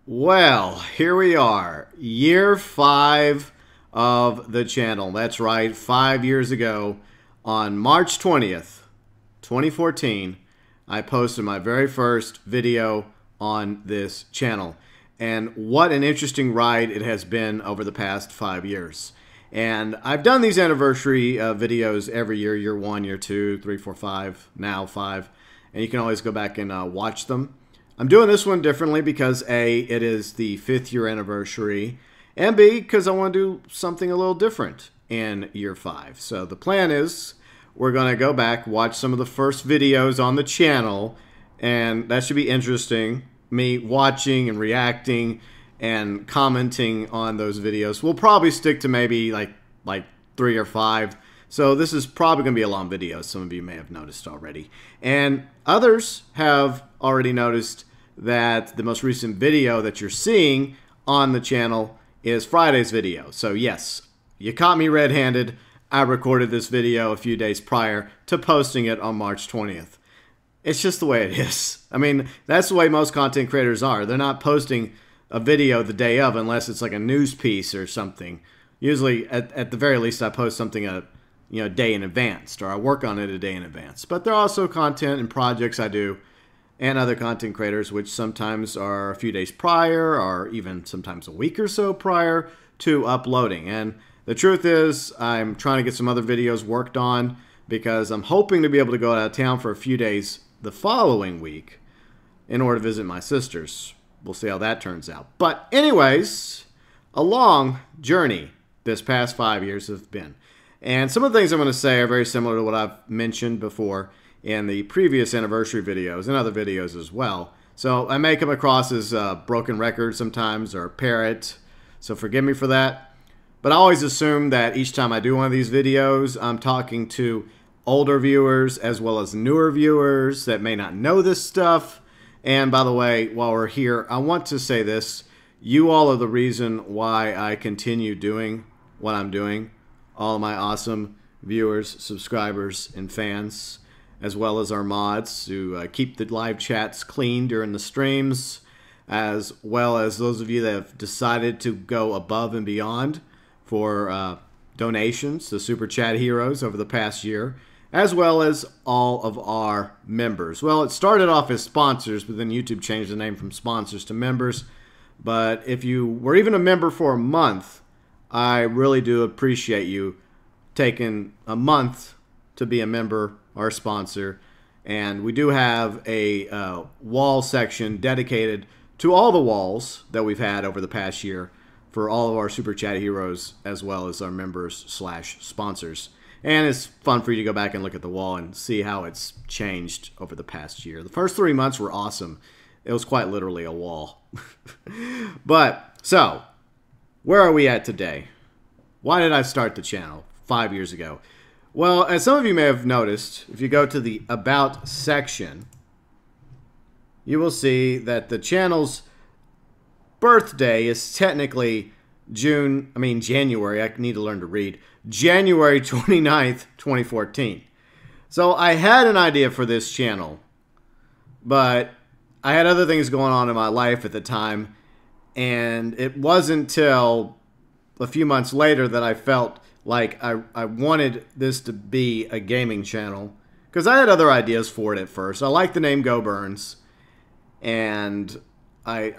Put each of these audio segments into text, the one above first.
Well, here we are, year 5 of the channel. That's right, 5 years ago, on March 20th, 2014, I posted my very first video on this channel. And what an interesting ride it has been over the past 5 years. And I've done these anniversary videos every year, year 1, year 2, 3, 4, 5, now 5. And you can always go back and watch them. I'm doing this one differently because A, it is the 5th year anniversary, and B, because I want to do something a little different in year 5. So the plan is we're going to go back, watch some of the first videos on the channel, and that should be interesting. Me watching and reacting and commenting on those videos. We'll probably stick to maybe like 3 or 5. So this is probably going to be a long video. Some of you may have noticed already. And others have already noticed that the most recent video that you're seeing on the channel is Friday's video. So yes, you caught me red-handed. I recorded this video a few days prior to posting it on March 20th. It's just the way it is. I mean, that's the way most content creators are. They're not posting a video the day of unless it's like a news piece or something. Usually, at the very least, I post something a day in advance, or I work on it a day in advance. But there are also content and projects I do and other content creators which sometimes are a few days prior or even sometimes a week or so prior to uploading. And the truth is I'm trying to get some other videos worked on because I'm hoping to be able to go out of town for a few days the following week in order to visit my sisters. We'll see how that turns out. But anyways, a long journey this past 5 years have been. And some of the things I'm going to say are very similar to what I've mentioned before in the previous anniversary videos and other videos as well. So I may come across as broken record sometimes or parrot, so forgive me for that. But I always assume that each time I do one of these videos, I'm talking to older viewers as well as newer viewers that may not know this stuff. And by the way, while we're here, I want to say this. You all are the reason why I continue doing what I'm doing. All of my awesome viewers, subscribers, and fans, as well as our mods who keep the live chats clean during the streams, as well as those of you that have decided to go above and beyond for donations, the Super Chat heroes over the past year, as well as all of our members. Well, it started off as sponsors, but then YouTube changed the name from sponsors to members. But if you were even a member for a month, I really do appreciate you taking a month to be a member or a sponsor. And we do have a wall section dedicated to all the walls that we've had over the past year for all of our Super Chat heroes as well as our members / sponsors. And it's fun for you to go back and look at the wall and see how it's changed over the past year. The first 3 months were awesome. It was quite literally a wall. But, so, where are we at today? Why did I start the channel 5 years ago? Well, as some of you may have noticed, if you go to the About section, you will see that the channel's birthday is technically January. I need to learn to read. January 29th, 2014. So I had an idea for this channel, but I had other things going on in my life at the time, and it wasn't till a few months later that I felt like I wanted this to be a gaming channel, because I had other ideas for it at first. I liked the name GeauxBurns, and I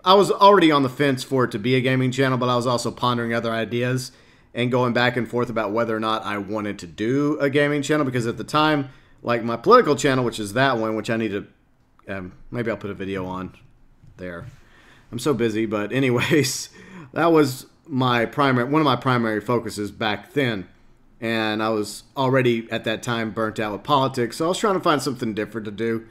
was already on the fence for it to be a gaming channel, but I was also pondering other ideas and going back and forth about whether or not I wanted to do a gaming channel, because at the time, like my political channel, which is that one, which I need to maybe I'll put a video on there. I'm so busy, but anyways, that was one of my primary focuses back then, and I was already at that time burnt out with politics, so I was trying to find something different to do,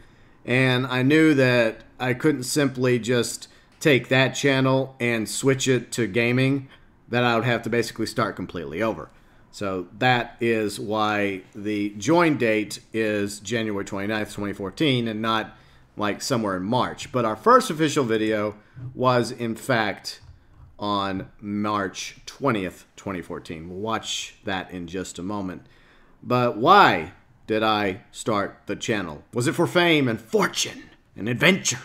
and I knew that I couldn't simply just take that channel and switch it to gaming, that I would have to basically start completely over. So that is why the join date is January 29th, 2014, and not like somewhere in March. But our first official video was, in fact, on March 20th, 2014. We'll watch that in just a moment. But why did I start the channel? Was it for fame and fortune and adventure?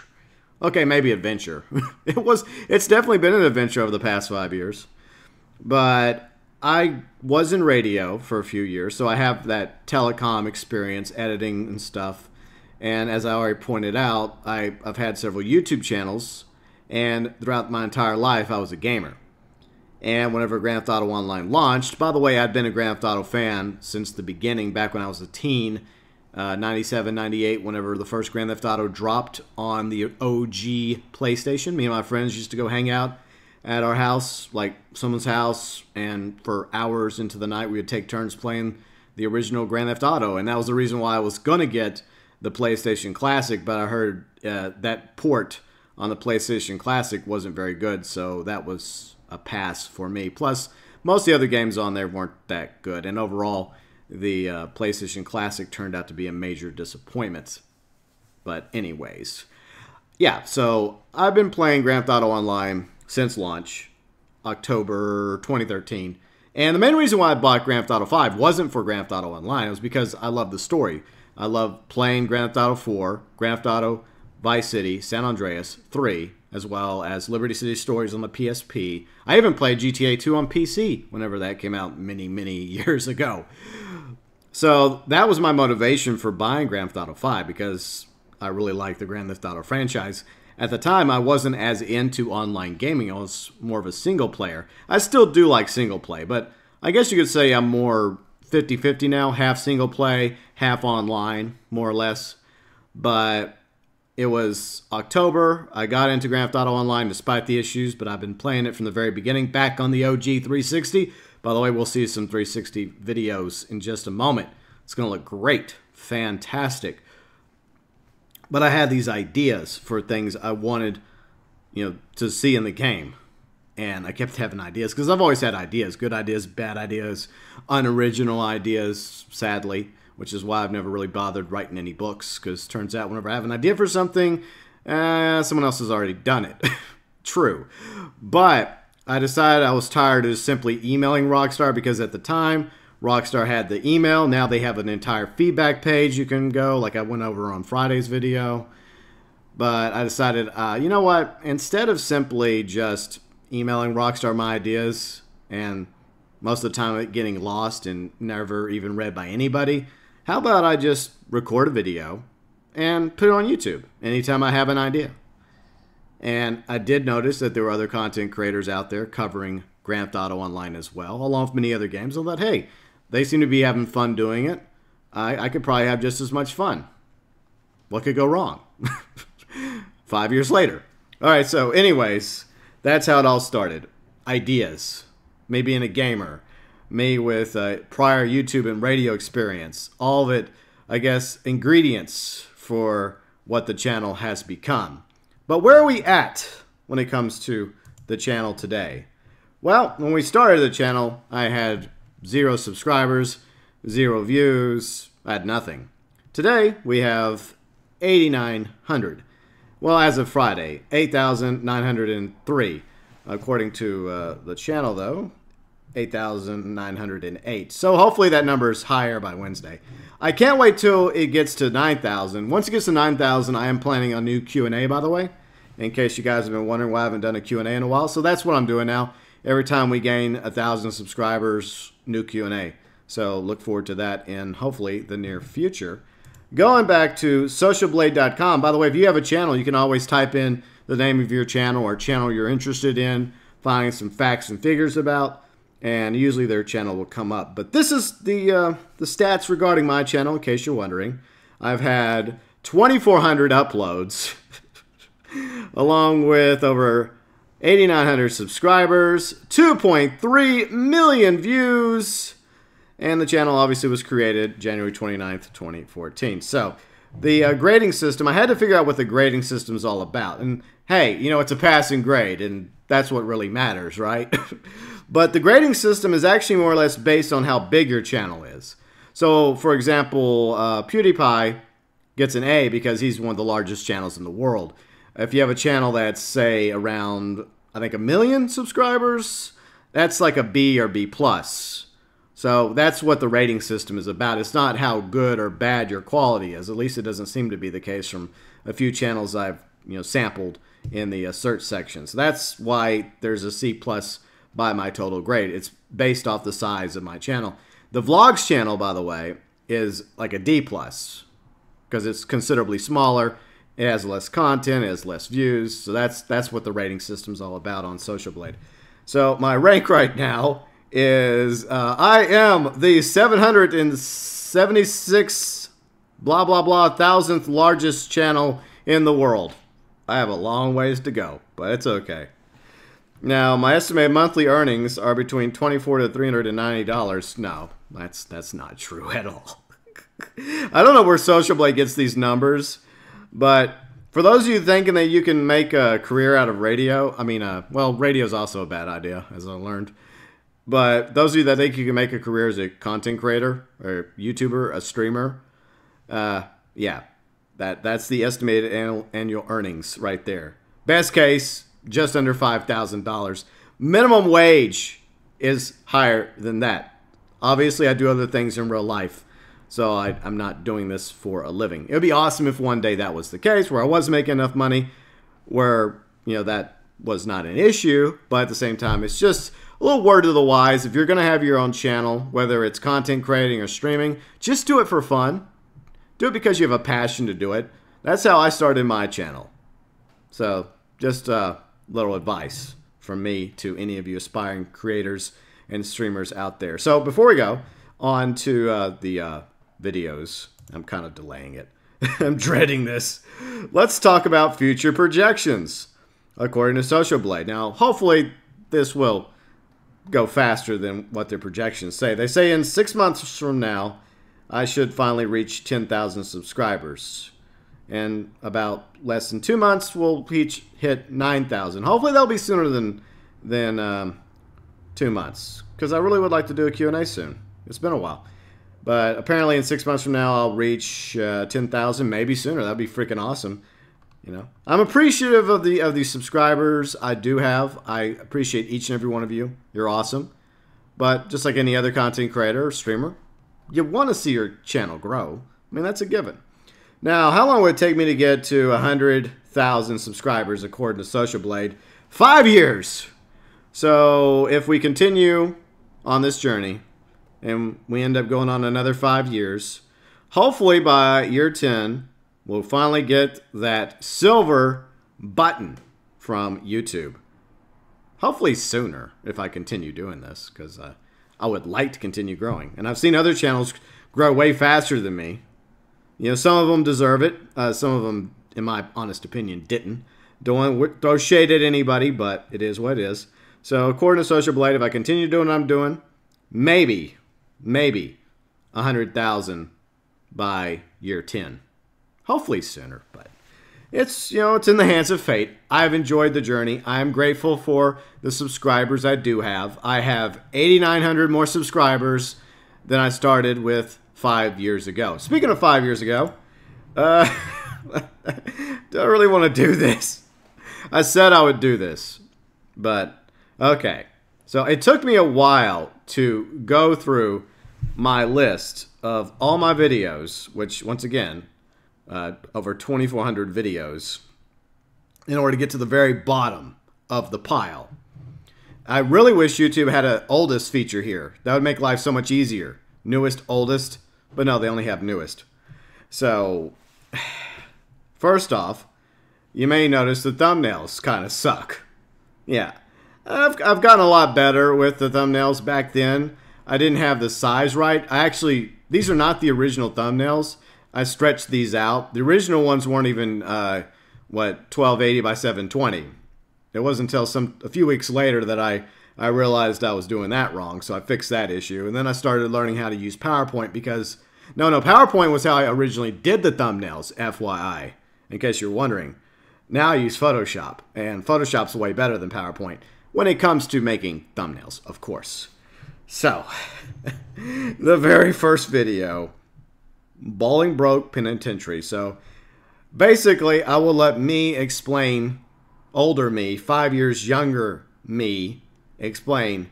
Okay, maybe adventure. It's definitely been an adventure over the past 5 years. But I was in radio for a few years, so I have that telecom experience, editing and stuff. And as I already pointed out, I've had several YouTube channels, and throughout my entire life, I was a gamer. And whenever Grand Theft Auto Online launched, by the way, I'd been a Grand Theft Auto fan since the beginning, back when I was a teen, 97, 98, whenever the first Grand Theft Auto dropped on the OG PlayStation. Me and my friends used to go hang out at our house, like someone's house, and for hours into the night, we would take turns playing the original Grand Theft Auto. And that was the reason why I was going to get the PlayStation Classic, but I heard that port on the PlayStation Classic wasn't very good, so that was a pass for me. Plus, most of the other games on there weren't that good, and overall, the PlayStation Classic turned out to be a major disappointment. But anyways, yeah, so I've been playing Grand Theft Auto Online since launch, October 2013. And the main reason why I bought Grand Theft Auto 5 wasn't for Grand Theft Auto Online. It was because I love the story. I love playing Grand Theft Auto 4, Grand Theft Auto Vice City, San Andreas 3, as well as Liberty City Stories on the PSP. I even played GTA 2 on PC whenever that came out many, many years ago. So that was my motivation for buying Grand Theft Auto 5, because I really like the Grand Theft Auto franchise. At the time, I wasn't as into online gaming. I was more of a single player. I still do like single play, but I guess you could say I'm more 50-50 now, half single play, half online, more or less. But it was October. I got into Grand Theft Auto Online despite the issues, but I've been playing it from the very beginning, back on the OG 360. By the way, we'll see some 360 videos in just a moment. It's going to look great. Fantastic. But I had these ideas for things I wanted, to see in the game. And I kept having ideas, because I've always had ideas. Good ideas, bad ideas, unoriginal ideas, sadly. Which is why I've never really bothered writing any books, because it turns out whenever I have an idea for something, someone else has already done it. True. But I decided I was tired of simply emailing Rockstar, because at the time, Rockstar had the email. Now they have an entire feedback page you can go, like I went over on Friday's video. But I decided, you know what? Instead of simply just emailing Rockstar my ideas, and most of the time it getting lost and never even read by anybody, how about I just record a video and put it on YouTube anytime I have an idea? And I did notice that there were other content creators out there covering Grand Theft Auto Online as well, along with many other games. I thought, hey, they seem to be having fun doing it. I could probably have just as much fun. What could go wrong? 5 years later. All right, so anyways, that's how it all started. Ideas. Me being a gamer. Me with prior YouTube and radio experience. All of it, I guess, ingredients for what the channel has become. But where are we at when it comes to the channel today? Well, when we started the channel, I had 0 subscribers, 0 views, I had nothing. Today, we have 8,900. Well, as of Friday, 8,903. According to the channel, though, 8,908. So hopefully that number is higher by Wednesday. I can't wait till it gets to 9,000. Once it gets to 9,000, I am planning a new Q&A, by the way, in case you guys have been wondering why I haven't done a Q&A in a while. So that's what I'm doing now. Every time we gain 1,000 subscribers, new Q&A. So look forward to that in hopefully the near future. Going back to socialblade.com. By the way, if you have a channel, you can always type in the name of your channel or channel you're interested in, find some facts and figures about, and usually their channel will come up. But this is the stats regarding my channel, in case you're wondering. I've had 2,400 uploads, along with over 8,900 subscribers, 2.3 million views, and the channel obviously was created January 29th, 2014. So the grading system, I had to figure out what the grading system is all about. And hey, it's a passing grade, and that's what really matters, right? But the grading system is actually more or less based on how big your channel is. So, for example, PewDiePie gets an A because he's one of the largest channels in the world. If you have a channel that's, say, around, I think, 1 million subscribers, that's like a B or B+. So that's what the rating system is about. It's not how good or bad your quality is. At least it doesn't seem to be the case from a few channels I've sampled in the search section. So that's why there's a C plus by my total grade. It's based off the size of my channel. The vlogs channel, by the way, is like a D plus because it's considerably smaller. It has less content, it has less views. So that's what the rating system's all about on Social Blade. So my rank right now is I am the 776 blah blah blah thousandth largest channel in the world. I have a long ways to go, but it's okay. Now, my estimated monthly earnings are between $24 to $390. No, that's not true at all. I don't know where Social Blade gets these numbers, but for those of you thinking that you can make a career out of radio, well, radio is also a bad idea, as I learned. But those of you that think you can make a career as a content creator or YouTuber, a streamer, yeah, that's the estimated annual earnings right there. Best case, just under $5,000. Minimum wage is higher than that. Obviously, I do other things in real life, so I'm not doing this for a living. It would be awesome if one day that was the case, where I was making enough money, where that was not an issue. But at the same time, it's just a little word to the wise. If you're going to have your own channel, whether it's content creating or streaming, just do it for fun. Do it because you have a passion to do it. That's how I started my channel. So just a little advice from me to any of you aspiring creators and streamers out there. So before we go on to the videos, I'm kind of delaying it. I'm dreading this. Let's talk about future projections according to Social Blade. Now, hopefully this will go faster than what their projections say. They say in 6 months from now, I should finally reach 10,000 subscribers. And about less than 2 months, we'll each hit 9,000. Hopefully that'll be sooner than 2 months, because I really would like to do a Q&A soon. It's been a while. But apparently in 6 months from now, I'll reach 10,000, maybe sooner. That'd be freaking awesome. I'm appreciative of the subscribers I do have. I appreciate each and every one of you. You're awesome. But just like any other content creator or streamer, you want to see your channel grow. That's a given. Now, how long would it take me to get to 100,000 subscribers according to Social Blade? 5 years. So if we continue on this journey and we end up going on another 5 years, hopefully by year 10, we'll finally get that silver button from YouTube. Hopefully sooner if I continue doing this, because I would like to continue growing. And I've seen other channels grow way faster than me. Some of them deserve it. Some of them, in my honest opinion, didn't. Don't want to throw shade at anybody, but it is what it is. So according to Social Blade, if I continue doing what I'm doing, maybe 100,000 by year 10. Hopefully sooner, but it's in the hands of fate. I've enjoyed the journey. I'm grateful for the subscribers I do have. I have 8,900 more subscribers than I started with 5 years ago. Speaking of 5 years ago, don't really want to do this. I said I would do this, but okay. So it took me a while to go through my list of all my videos, which once again, over 2,400 videos, in order to get to the very bottom of the pile. I really wish YouTube had an oldest feature here. That would make life so much easier. Newest, oldest. But no, they only have newest. So, first off, you may notice the thumbnails kind of suck. Yeah, I've gotten a lot better with the thumbnails. Back then, I didn't have the size right. These are not the original thumbnails. I stretched these out. The original ones weren't even, 1280 by 720. It wasn't until a few weeks later that I realized I was doing that wrong, so I fixed that issue. And then I started learning how to use PowerPoint because... No, PowerPoint was how I originally did the thumbnails, FYI, in case you're wondering. Now I use Photoshop, and Photoshop's way better than PowerPoint when it comes to making thumbnails, of course. So, the very first video, Bolingbroke Penitentiary. So, basically, I will let me explain, older me, 5 years younger me, explain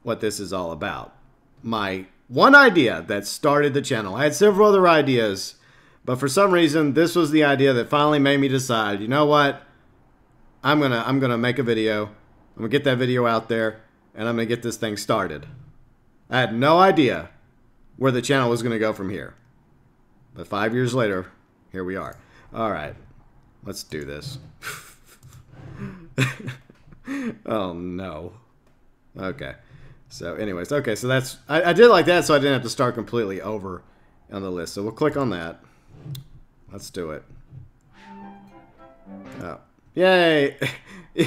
what this is all about. My one idea that started the channel. I had several other ideas, But for some reason, this was the idea that finally made me decide, you know what? I'm gonna make a video. I'm gonna get that video out there, and I'm gonna get this thing started. I had no idea where the channel was gonna go from here. But 5 years later, here we are. All right, let's do this. Oh no. Okay. So anyways, okay, so that's I did like that so I didn't have to start completely over on the list. So we'll click on that. Let's do it. Oh. Yay!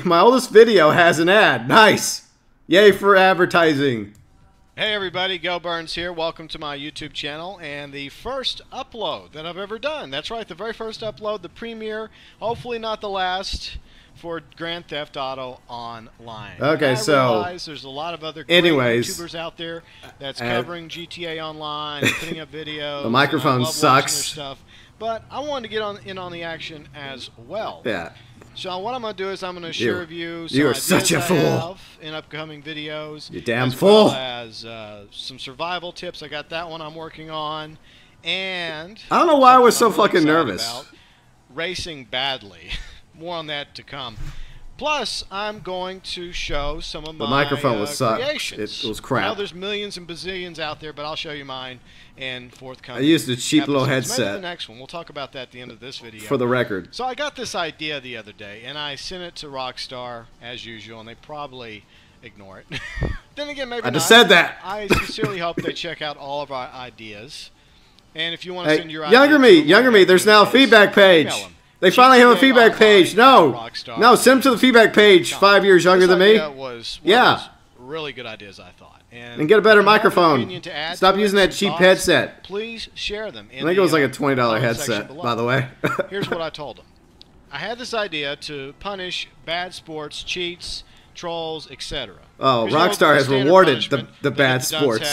My oldest video has an ad. Nice! Yay for advertising. Hey everybody, GeauxBurns here. Welcome to my YouTube channel and the first upload that I've ever done. That's right, the very first upload, the premiere, hopefully not the last, for Grand Theft Auto Online. Okay, I so realize there's a lot of other great anyways, YouTubers out there that's covering GTA Online, and putting up videos. The microphone sucks. Stuff, but I wanted to get in on the action as well. Yeah. So what I'm going to do is I'm going to share with you some you are ideas such a fool. I have in upcoming videos. You damn as fool. Well as some survival tips. I got that one I'm working on. And I don't know why I was so I'm really fucking excited nervous. about, racing badly. More on that to come. Plus, I'm going to show some of my microphone was creations. It was crap. I know there's millions and bazillions out there, but I'll show you mine and forthcoming. I used a cheap little episodes. Maybe headset. the next one. We'll talk about that at the end of this video. For the record. So I got this idea the other day, and I sent it to Rockstar, as usual, and they probably ignore it. Then again, maybe I just not. said that. I sincerely hope they check out all of our ideas. And if you want to Hey, send your younger me, there's now a feedback page. They finally have a feedback page. No, send them to the feedback page. 5 years younger than me. Yeah, really good ideas, I thought. And get a better microphone. Stop using that cheap headset. Please share them. I think it was like a $20 headset, by the way. Here's what I told them. I had this idea to punish bad sports, cheats, trolls, etc. Oh, Rockstar has rewarded the bad sports.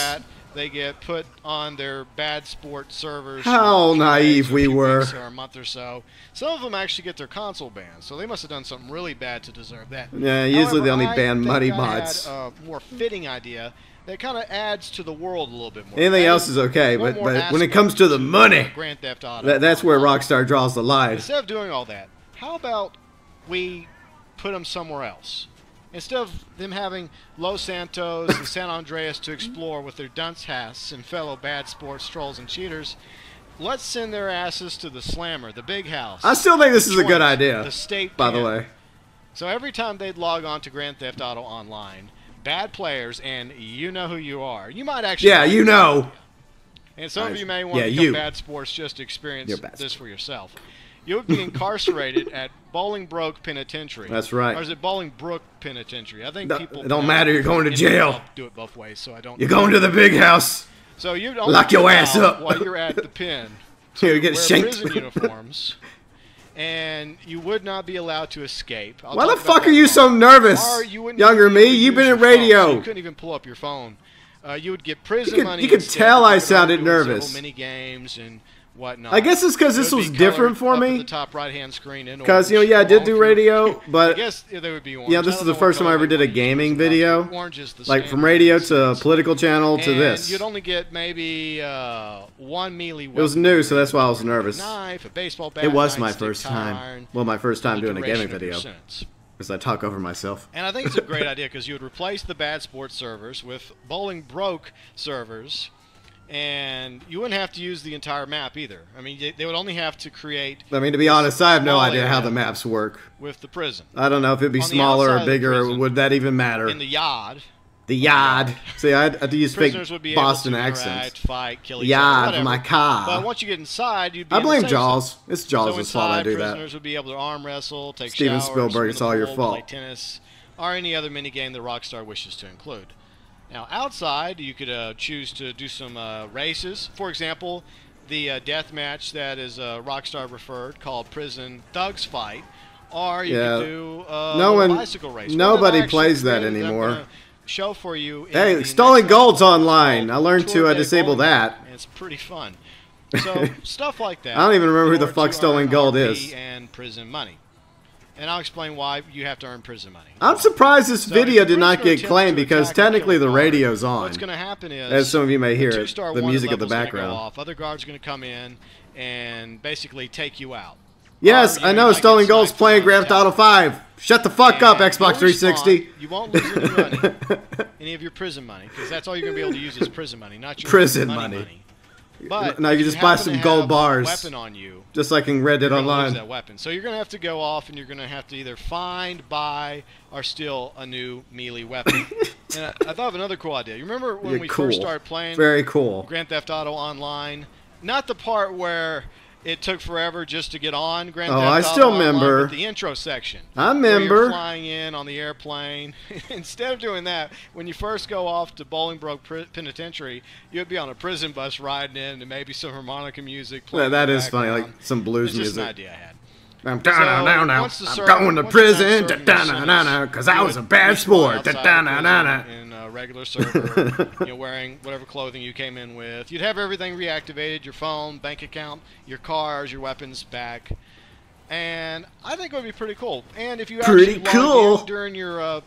They get put on their bad sport servers. How naive we were. Or a month or so. Some of them actually get their console banned, so they must have done something really bad to deserve that. Yeah, usually they only ban muddy mods. mods. I had a more fitting idea that kind of adds to the world a little bit more. Anything else is okay, but when it comes to the money, Grand Theft Auto, that's where Rockstar draws the line. Instead of doing all that, how about we put them somewhere else? Instead of them having Los Santos and San Andreas to explore with their dunce hats and fellow bad sports trolls and cheaters, let's send their asses to the Slammer, the big house. I still think this is a good idea, the state by the way. So every time they'd log on to Grand Theft Auto Online, bad players, and you know who you are. You might actually... Yeah, you know. And some of you may want to become bad sports just to experience this for yourself. You would be incarcerated at Bolingbroke Penitentiary. That's right. Or is it Bolingbrook Penitentiary? I think people... It don't matter. You're going to jail. Do it both ways, so I don't... You're going to the big house. So you lock your ass up while you're at the pen. You get wear shanked. Prison uniforms, and you would not be allowed to escape. Why the fuck are you so nervous, younger me? You've been in radio. So you couldn't even pull up your phone. You would get prison money. You could tell I sounded nervous. Mini games and whatnot. I guess it's because this was different for me. The top right-hand screen. Because yeah, I did do radio, but I guess they would be orange. Yeah, this is the first time I ever did a gaming video. Like from radio to political channel to this. You'd only get maybe one melee weapon. It was new, so that's why I was nervous. Knife, a baseball bat, it was my first time. Well, my first time doing a gaming video. Because I talk over myself. And I think it's a great idea because you would replace the bad sports servers with Bolingbroke servers. And you wouldn't have to use the entire map either. I mean, they would only have to create... I mean, to be honest, I have no idea how the maps work. With the prison. I don't know if it'd be smaller or bigger. Would that even matter? In the yard. The yard. See, I had to use fake Boston accents. Fight, kill each yard for my car. But once you get inside, you'd be I blame Jaws. It's Jaws' fault I do that. Prisoners would be able to arm wrestle, take Steven showers, Spielberg, it's all your fault. play tennis, or any other minigame that Rockstar wishes to include. Now, outside, you could choose to do some races. For example, the death match that is Rockstar referred, called Prison Thugs Fight. Or you could do a bicycle race. Nobody plays that anymore. Show for you. Hey, Stolen Gold's online. I learned to disable that. It's pretty fun. So, stuff like that. I don't even remember who the fuck Stolen Gold is. And prison money. And I'll explain why you have to earn prison money. I'm surprised this video did not get claimed because technically the radio's on. What's going to happen is, as some of you may hear it, the music of the background. Other guards are going to come in, and basically take you out. Yes, I know. Stolen Gold's playing Grand Theft Auto 5. Shut the fuck up, Xbox 360. You won't lose any money, any of your prison money, because that's all you're going to be able to use is prison money, not your prison money. But now you can just buy some gold bars. Weapon on you, just like in Red Dead Online. That weapon. So you're going to have to go off, and you're going to have to either find, buy, or steal a new melee weapon. And I thought of another cool idea. You remember when we first started playing? Very cool. Grand Theft Auto Online. Not the part where it took forever just to get on Grand Theft Auto. I still remember. But the intro section. I remember. Where you're flying in on the airplane. Instead of doing that, when you first go off to Bolingbroke Penitentiary, you'd be on a prison bus riding in and maybe some harmonica music playing. Yeah, that is funny, like some blues music. Just an idea I had. I'm going to prison, because I was a bad sport. In a regular server, wearing whatever clothing you came in with. You'd have everything reactivated, your phone, bank account, your cars, your weapons back. And I think it would be pretty cool. And if you actually log in during your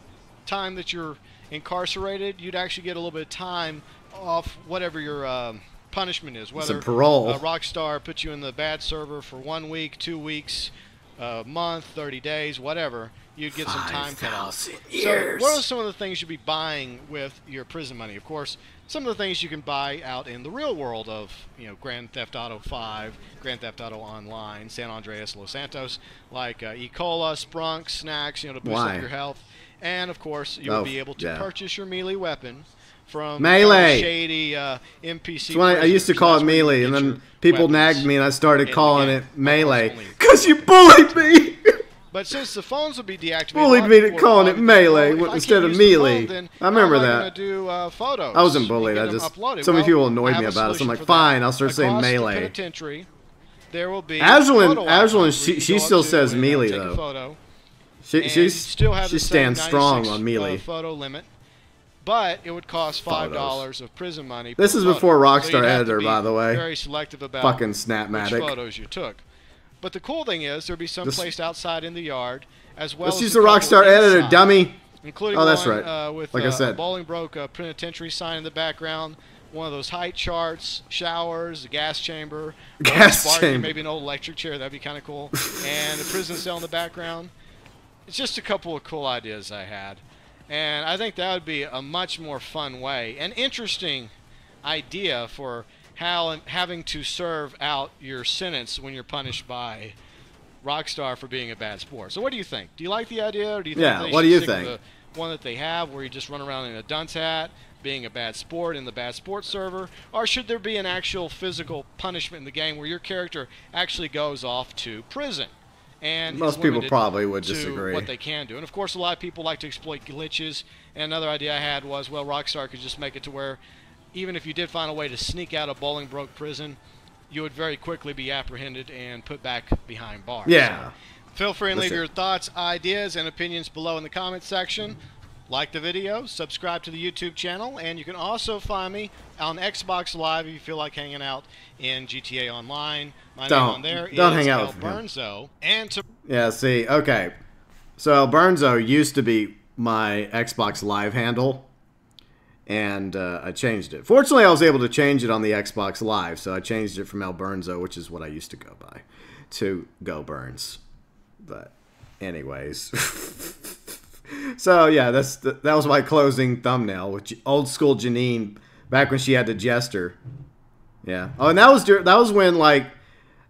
time that you're incarcerated, you'd actually get a little bit of time off whatever your punishment is. Whether parole. Rockstar puts you in the bad server for 1 week, 2 weeks, a month, 30 days, whatever, you'd get some time cut off. So what are some of the things you'd be buying with your prison money? Of course, some of the things you can buy out in the real world of, Grand Theft Auto 5, Grand Theft Auto Online, San Andreas, Los Santos, like E-Cola, Sprunk, snacks, to boost up your health. And, of course, you would be able to purchase your melee weapon from Melee. Shady NPC. So I used to call it Melee, and then people nagged me, and I started calling it Melee. Because you bullied me! But since the phones would be deactivated, bullied me to calling it Melee instead of Melee. I remember that. Do, photos I wasn't bullied. So many people annoyed me about it. So I'm like, fine, I'll start saying Melee. Penitentiary, there will be Ashlyn, she still says Melee though. She stands strong on Melee. Photo limit. But it would cost $5 of prison money. This is before Rockstar Editor, by the way. Very selective about fucking Snapmatic. Which photos you took. But the cool thing is there'd be some placed outside in the yard, as well. Let's use the Rockstar Editor, dummy. Including that's one, right. With like I said, a Bolingbroke Penitentiary sign in the background, one of those height charts, showers, a gas chamber, maybe an old electric chair. That'd be kind of cool. And a prison cell in the background. It's just a couple of cool ideas I had. And I think that would be a much more fun way, an interesting idea for having to serve out your sentence when you're punished by Rockstar for being a bad sport. So what do you think? Do you like the idea, or do you think they should stick with the one that they have, where you just run around in a dunce hat, being a bad sport in the bad sports server, or should there be an actual physical punishment in the game where your character actually goes off to prison? And most people probably would disagree. What they can do. And of course, a lot of people like to exploit glitches. And another idea I had was, well, Rockstar could just make it to where even if you did find a way to sneak out of Bolingbroke prison, you would very quickly be apprehended and put back behind bars. Yeah. So feel free and leave your thoughts, ideas, and opinions below in the comments section. Like the video, subscribe to the YouTube channel, and you can also find me on Xbox Live if you feel like hanging out in GTA Online. My name on there is GeauxBurns. Yeah, see, okay. So GeauxBurns used to be my Xbox Live handle, and I changed it. Fortunately, I was able to change it on the Xbox Live, so I changed it from GeauxBurns, which is what I used to go by, to GeauxBurns. But anyways... So yeah, that was my closing thumbnail with old school Janine back when she had the Jester. Yeah. Oh, and that was when like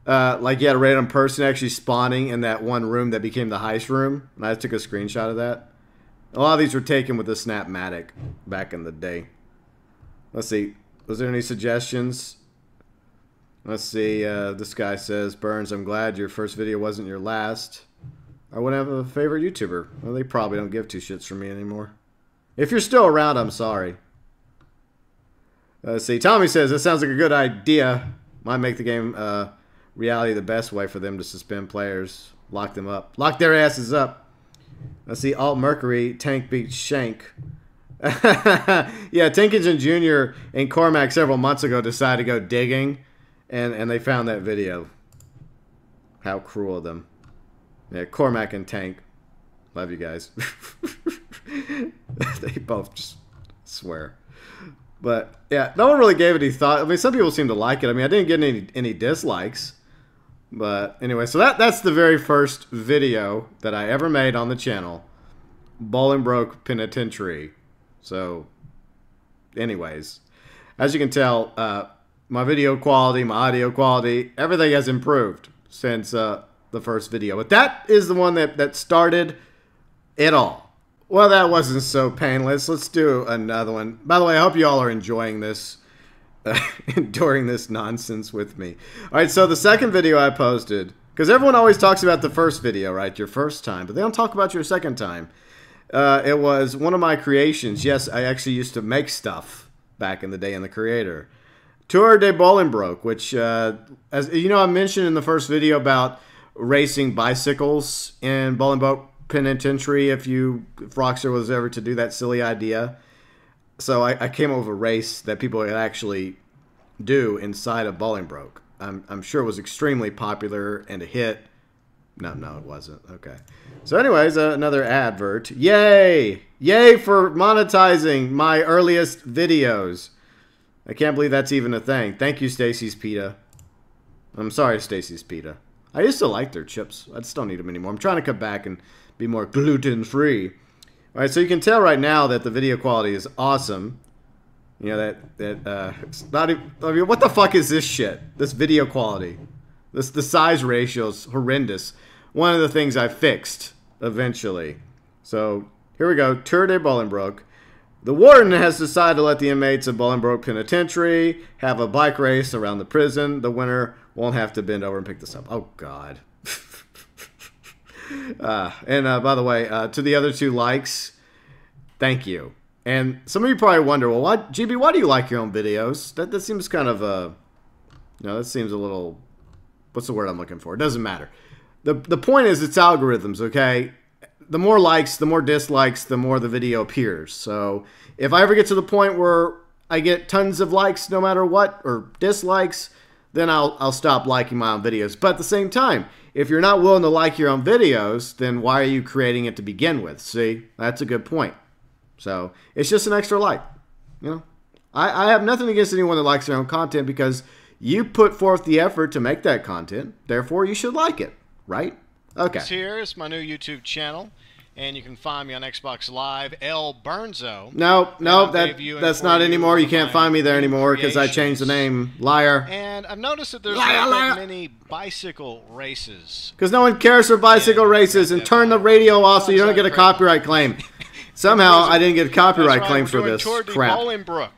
you had a random person actually spawning in that one room that became the heist room, and I took a screenshot of that. A lot of these were taken with the Snapmatic back in the day. Let's see. Was there any suggestions? Let's see. This guy says, Burns, I'm glad your first video wasn't your last. I wouldn't have a favorite YouTuber. Well, they probably don't give two shits for me anymore. If you're still around, I'm sorry. Let's see. Tommy says, that sounds like a good idea. Might make the game reality the best way for them to suspend players. Lock them up. Lock their asses up. Let's see. Alt Mercury, Tank beats Shank. Yeah, Tinkinson Jr. and Cormac several months ago decided to go digging, and they found that video. How cruel of them. Yeah, Cormac and Tank. Love you guys. They both just swear. But yeah, no one really gave it any thought. I mean, some people seem to like it. I mean, I didn't get any dislikes. But anyway, so that's the very first video that I ever made on the channel. Bolingbroke Penitentiary. So, anyways, as you can tell, my video quality, my audio quality, everything has improved since the first video. But that is the one that started it all. Well, that wasn't so painless. Let's do another one. By the way, I hope you all are enjoying this, enduring this nonsense with me. All right, so the second video I posted, because everyone always talks about the first video, right? Your first time, but they don't talk about your second time. It was one of my creations. Yes, I actually used to make stuff back in the day in the Creator. Tour de Bolingbroke, which, as you know, I mentioned in the first video about racing bicycles in Bolingbroke Penitentiary if Rockstar was ever to do that silly idea. So I came up with a race that people could actually do inside of Bolingbroke. I'm sure it was extremely popular and a hit. No, it wasn't. Okay. So anyways, another advert. Yay! Yay for monetizing my earliest videos. I can't believe that's even a thing. Thank you, Stacy's Pita. I'm sorry, Stacy's Pita. I used to like their chips. I just don't eat them anymore. I'm trying to cut back and be more gluten-free. All right, so you can tell right now that the video quality is awesome. You know, it's not even, I mean, what the fuck is this shit? This video quality. The size ratio is horrendous. One of the things I fixed eventually. So, here we go. Tour de Bolingbroke. The warden has decided to let the inmates of Bolingbroke Penitentiary have a bike race around the prison. The winner won't have to bend over and pick this up. Oh, God. And by the way, to the other 2 likes, thank you. And some of you probably wonder, well, GB, why do you like your own videos? That seems kind of that seems a little, what's the word I'm looking for? It doesn't matter. The point is, it's algorithms, okay? The more likes, the more dislikes, the more the video appears. So if I ever get to the point where I get tons of likes no matter what, or dislikes, then I'll stop liking my own videos. But at the same time, if you're not willing to like your own videos, then why are you creating it to begin with? See, that's a good point. So it's just an extra like. You know, I have nothing against anyone that likes their own content because you put forth the effort to make that content. Therefore, you should like it, right? Okay. Here is my new YouTube channel, and you can find me on Xbox Live, GeauxBurnzo. No, that's not anymore. You can't find me there anymore because I changed the name. Liar. And I've noticed that there's not many bicycle races. Because no one cares for bicycle races, and turn the radio off so you don't get a copyright claim. Somehow I didn't get a copyright claim for this crap. Bolingbroke.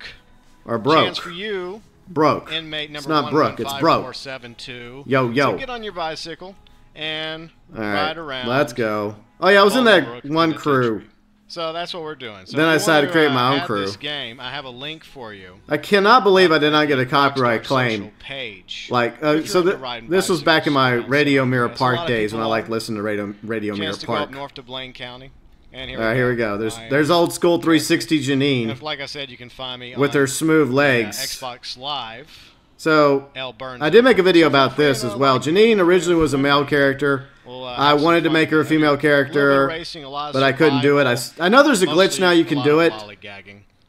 Or broke. Chance for you. Broke. Inmate number it's not broke. It's broke. 472. Yo. So get on your bicycle and ride around. Let's go. Oh yeah, I was in that one crew. So that's what we're doing. So then I decided to create my own crew. This game, I have a link for you. I cannot believe I did not get a copyright claim. Page. Like, so this was back in my Radio Mirror Park days when I liked listening to Radio Mirror Park. Go up north to Blaine County. And here we go. There's old school 360 Janine. And like I said, you can find me with her smooth legs. Xbox Live. So I did make a video about this as well. Janine originally was a male character. I wanted to make her a female character, but I couldn't do it. I know there's a glitch now you can do it.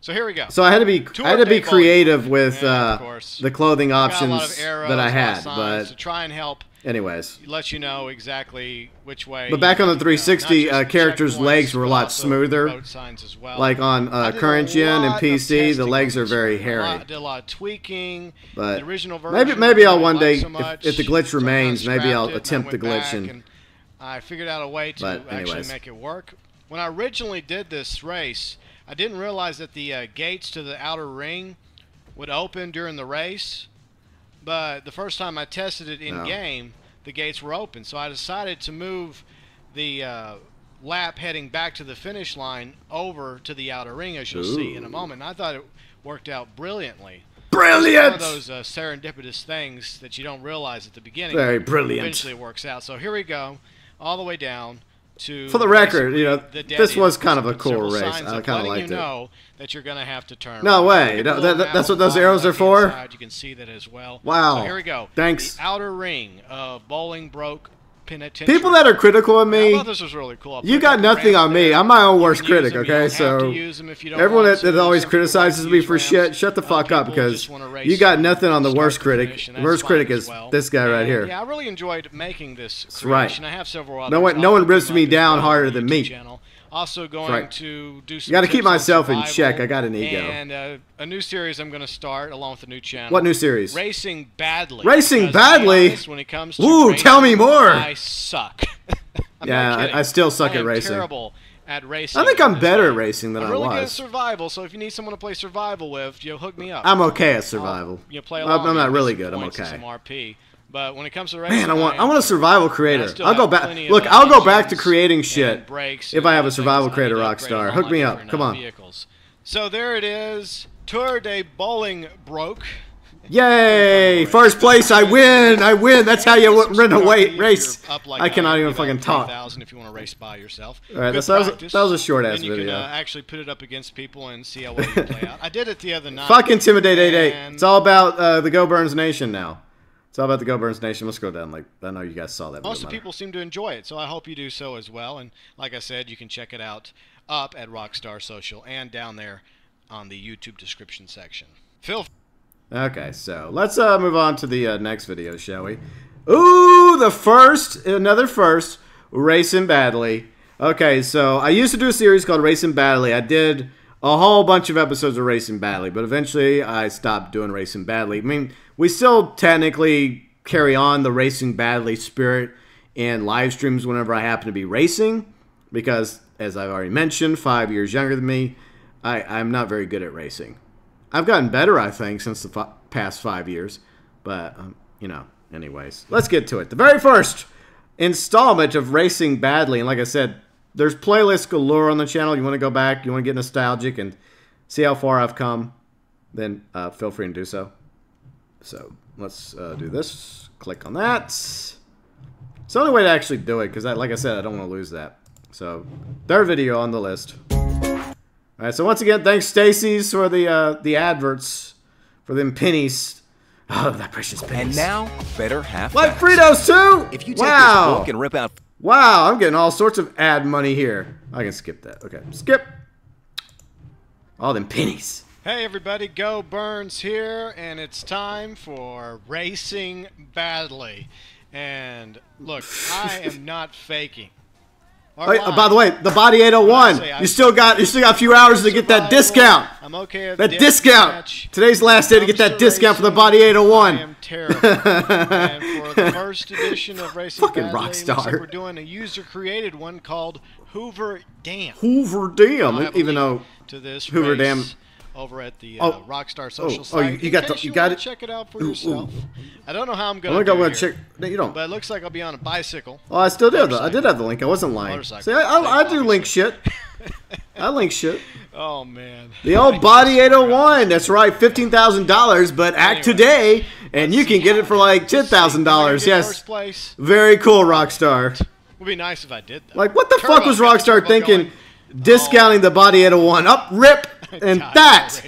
So here we go. So I had to be creative with the clothing options that I had, but to try and help. Anyways, let you know exactly which way. But back on the 360, characters' legs were a lot smoother. Like on current gen and PC, the legs are very hairy. I did a lot of tweaking. But the original version, maybe I'll one day, if the glitch remains, maybe I'll attempt the glitch. And I figured out a way to actually make it work. When I originally did this race, I didn't realize that the gates to the outer ring would open during the race. But the first time I tested it in-game, the gates were open. So I decided to move the lap heading back to the finish line over to the outer ring, as you'll see in a moment. And I thought it worked out brilliantly. Brilliant! It's one of those serendipitous things that you don't realize at the beginning. Very brilliant. Eventually it works out. So here we go, all the way down to... For the record, you know, this was kind of a cool race. I kind of liked it. You know that you're going to have to turn. No way. That's what those arrows are for? You can see that as well. Wow. So here we go. Thanks. The outer ring of Bolingbroke penitentiary. People that are critical of me, I thought this was really cool. you got nothing on me. I'm my own worst critic, okay? So everyone that always criticizes me for shit, shut the fuck up, because you got nothing on the worst critic. The worst critic is this guy right here. Yeah, I really enjoyed making this That's right. I have several others. No one rips me down harder than me. Also going to do some. You got to keep myself in check. I got an ego. And a new series I'm going to start along with the new channel. What new series? Racing Badly. Racing Badly? When it comes to ooh, racing, tell me more. I suck. Yeah, I still suck at racing. Terrible at racing. I think I'm better at racing than I was. I'm really good at survival, so if you need someone to play survival with, hook me up. I'm okay at survival. Play along I'm not really good. I'm okay. Some RP. But when it comes to racing, man, I want a survival creator. I'll go back. Look, I'll go back to creating shit if I have a survival creator Rockstar. Hook me up. Come on. Vehicles. So there it is. Tour de Bowling broke. Yay! First place, I win! I win! That's how you win a race. I cannot even fucking talk. If you want to race by yourself. All right, that was a short ass video. You can actually put it up against people and see how well you play out. I did it the other night. Fuck Intimidate 88. It's all about the GeauxBurns Nation now. It's all about the GeauxBurns Nation. Let's go down. Like, I know you guys saw that. Most of the people seem to enjoy it, so I hope you do so as well. And like I said, you can check it out up at Rockstar Social and down there on the YouTube description section. Phil. Okay, so let's move on to the next video, shall we? Ooh, another first, Racing Badly. Okay, so I used to do a series called Racing Badly. I did a whole bunch of episodes of Racing Badly, but eventually I stopped doing Racing Badly. I mean, we still technically carry on the Racing Badly spirit in live streams whenever I happen to be racing, because, as I've already mentioned, 5 years younger than me, I'm not very good at racing. I've gotten better, I think, since the past 5 years, but, you know, anyways. Let's get to it. The very first installment of Racing Badly, and like I said, there's playlists galore on the channel. You want to go back, you want to get nostalgic and see how far I've come, then feel free to do so. So let's do this. Click on that. It's the only way to actually do it, because, like I said, I don't want to lose that. So, third video on the list. All right, so once again, thanks Stacy's for the adverts, for them pennies. Oh, that precious pennies. And now, better half. Like Fritos too? If you take this book and rip out. Wow, I'm getting all sorts of ad money here. I can skip that. Okay, skip. All them pennies. Hey everybody, GeauxBurns here, and it's time for Racing Badly. And look, I am not faking. By the way, the Body 801. You still got a few hours to get that discount. I'm okay at that discount. Match. Today's last day to get that discount for the Body 801. I am terrible. And for the first edition of Racing fucking Badly, Rockstar. looks like we're doing a user-created one called Hoover Dam. Hoover Dam, even though to this Hoover Dam. Over at the Rockstar Social site. You got it. Check it out for yourself. I don't know how I'm going to go check. No, you don't. But it looks like I'll be on a bicycle. Oh, I still do. I did have the link. I wasn't lying. See, I do link shit. I link shit. Oh man. The old Body 801. That's right, $15,000. But act today, and you can get it for like $10,000. Yes. First place. Very cool, Rockstar. Would be nice if I did that. Like, what the fuck was Rockstar thinking? Discounting the Body 801. Up, rip. And that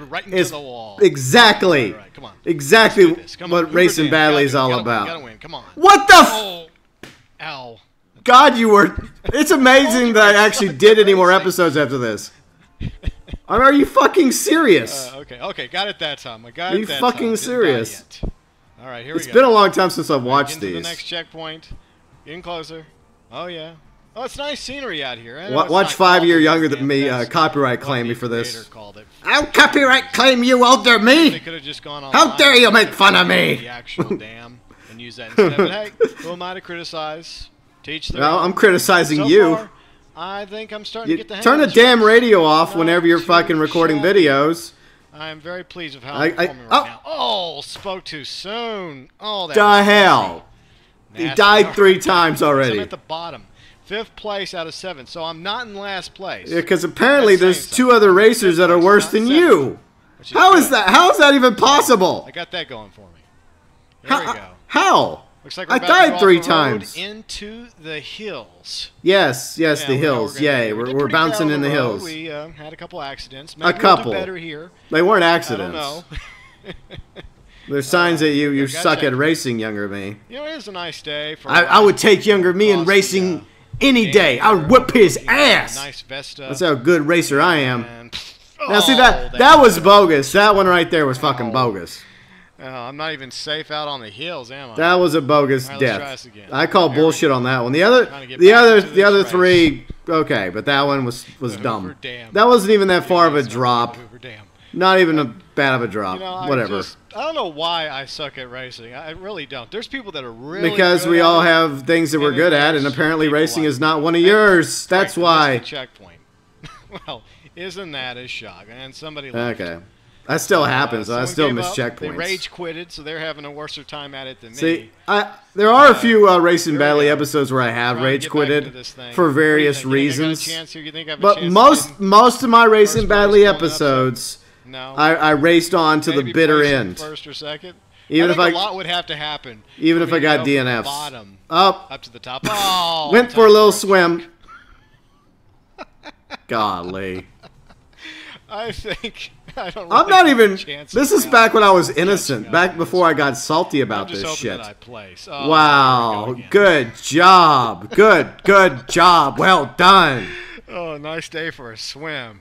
right is the wall. Exactly, right, come on. Exactly come what on. Racing Badly is all about. Gotta win. Come on. What the Ow. God, you were... It's amazing that I actually did any more episodes after this. Are you fucking serious? Okay, got it that time. I got it that time. Are you fucking serious? All right, here we go. It's been a long time since I've watched these. Into the next checkpoint. Getting closer. Oh, yeah. Oh, it's nice scenery out here. Watch 5 year younger than me copyright claim me for this. I'll copyright claim you older me. They could have just gone How dare you make fun of me? The actual dam and use that instead. But hey, who am I to criticize? Teach them. Well, I'm criticizing you. Far, I think I'm starting to get the hang Turn of the damn radio off whenever you're fucking recording videos. I'm very pleased with how I'm performing right now. Oh, spoke too soon. Oh, that the hell. He died 3 times already. I'm at the bottom. 5th place out of 7, so I'm not in last place. Yeah, because apparently there's 2 other racers that are worse than you. How is that? How is that even possible? I got that going for me. Here we go. How? Looks like we're I died 3 times. Into the hills. Yes, the hills. Yay, we're bouncing in the hills. We had a couple accidents. Maybe a couple. We'll do better here. They weren't accidents. I don't know. There's signs that you gotta suck check. at racing, younger me. You know, it is a nice day. For I would take younger me in racing any day. I would whip his ass. Nice Vesta. That's how good racer I am. And, Now see that was bogus. That one right there was fucking bogus. I'm not even safe out on the hills, am I? That was a bogus All right, let's try death. this again. I call There we bullshit go. on that one. The Trying to get back other into this three, okay, but that one was dumb. Hoover Dam. That wasn't even that far of a It's not drop. Hoover Dam. Not even a bad of a drop. You know, Whatever. I don't know why I suck at racing. I really don't. There's people that are really Because good we at all it, have things that we're and good then at, and there's apparently people racing like is not one of me. yours. That's Right, why. the checkpoint. Well, isn't that a shock? And somebody left. Okay. That still happens. I Someone still gave miss up. checkpoints. They rage quitted, so they're having a worse time at it than me. See, there are a few Racing here we Badly go. episodes where I have Trying to rage get back into quitted this thing. for What do you various think? You think I got a reasons. chance here? You think I have a But chance most of my Racing First Badly place, going up, episodes, No. I raced on to the Maybe bitter placing end. First or second. Even I if think I- a lot would have to happen. Even for if me I to got go from the DNFs. Bottom Up, up to the top. Oh, went for a top little first. swim. Golly. I think I don't. I'm really not have a even. chance This of is back when I was catching innocent. up Back on before I this. got salty I'm about just this hoping shit. that I place. Oh, Wow. there we go again. Good job. Good job. Well done. Oh, nice day for a swim.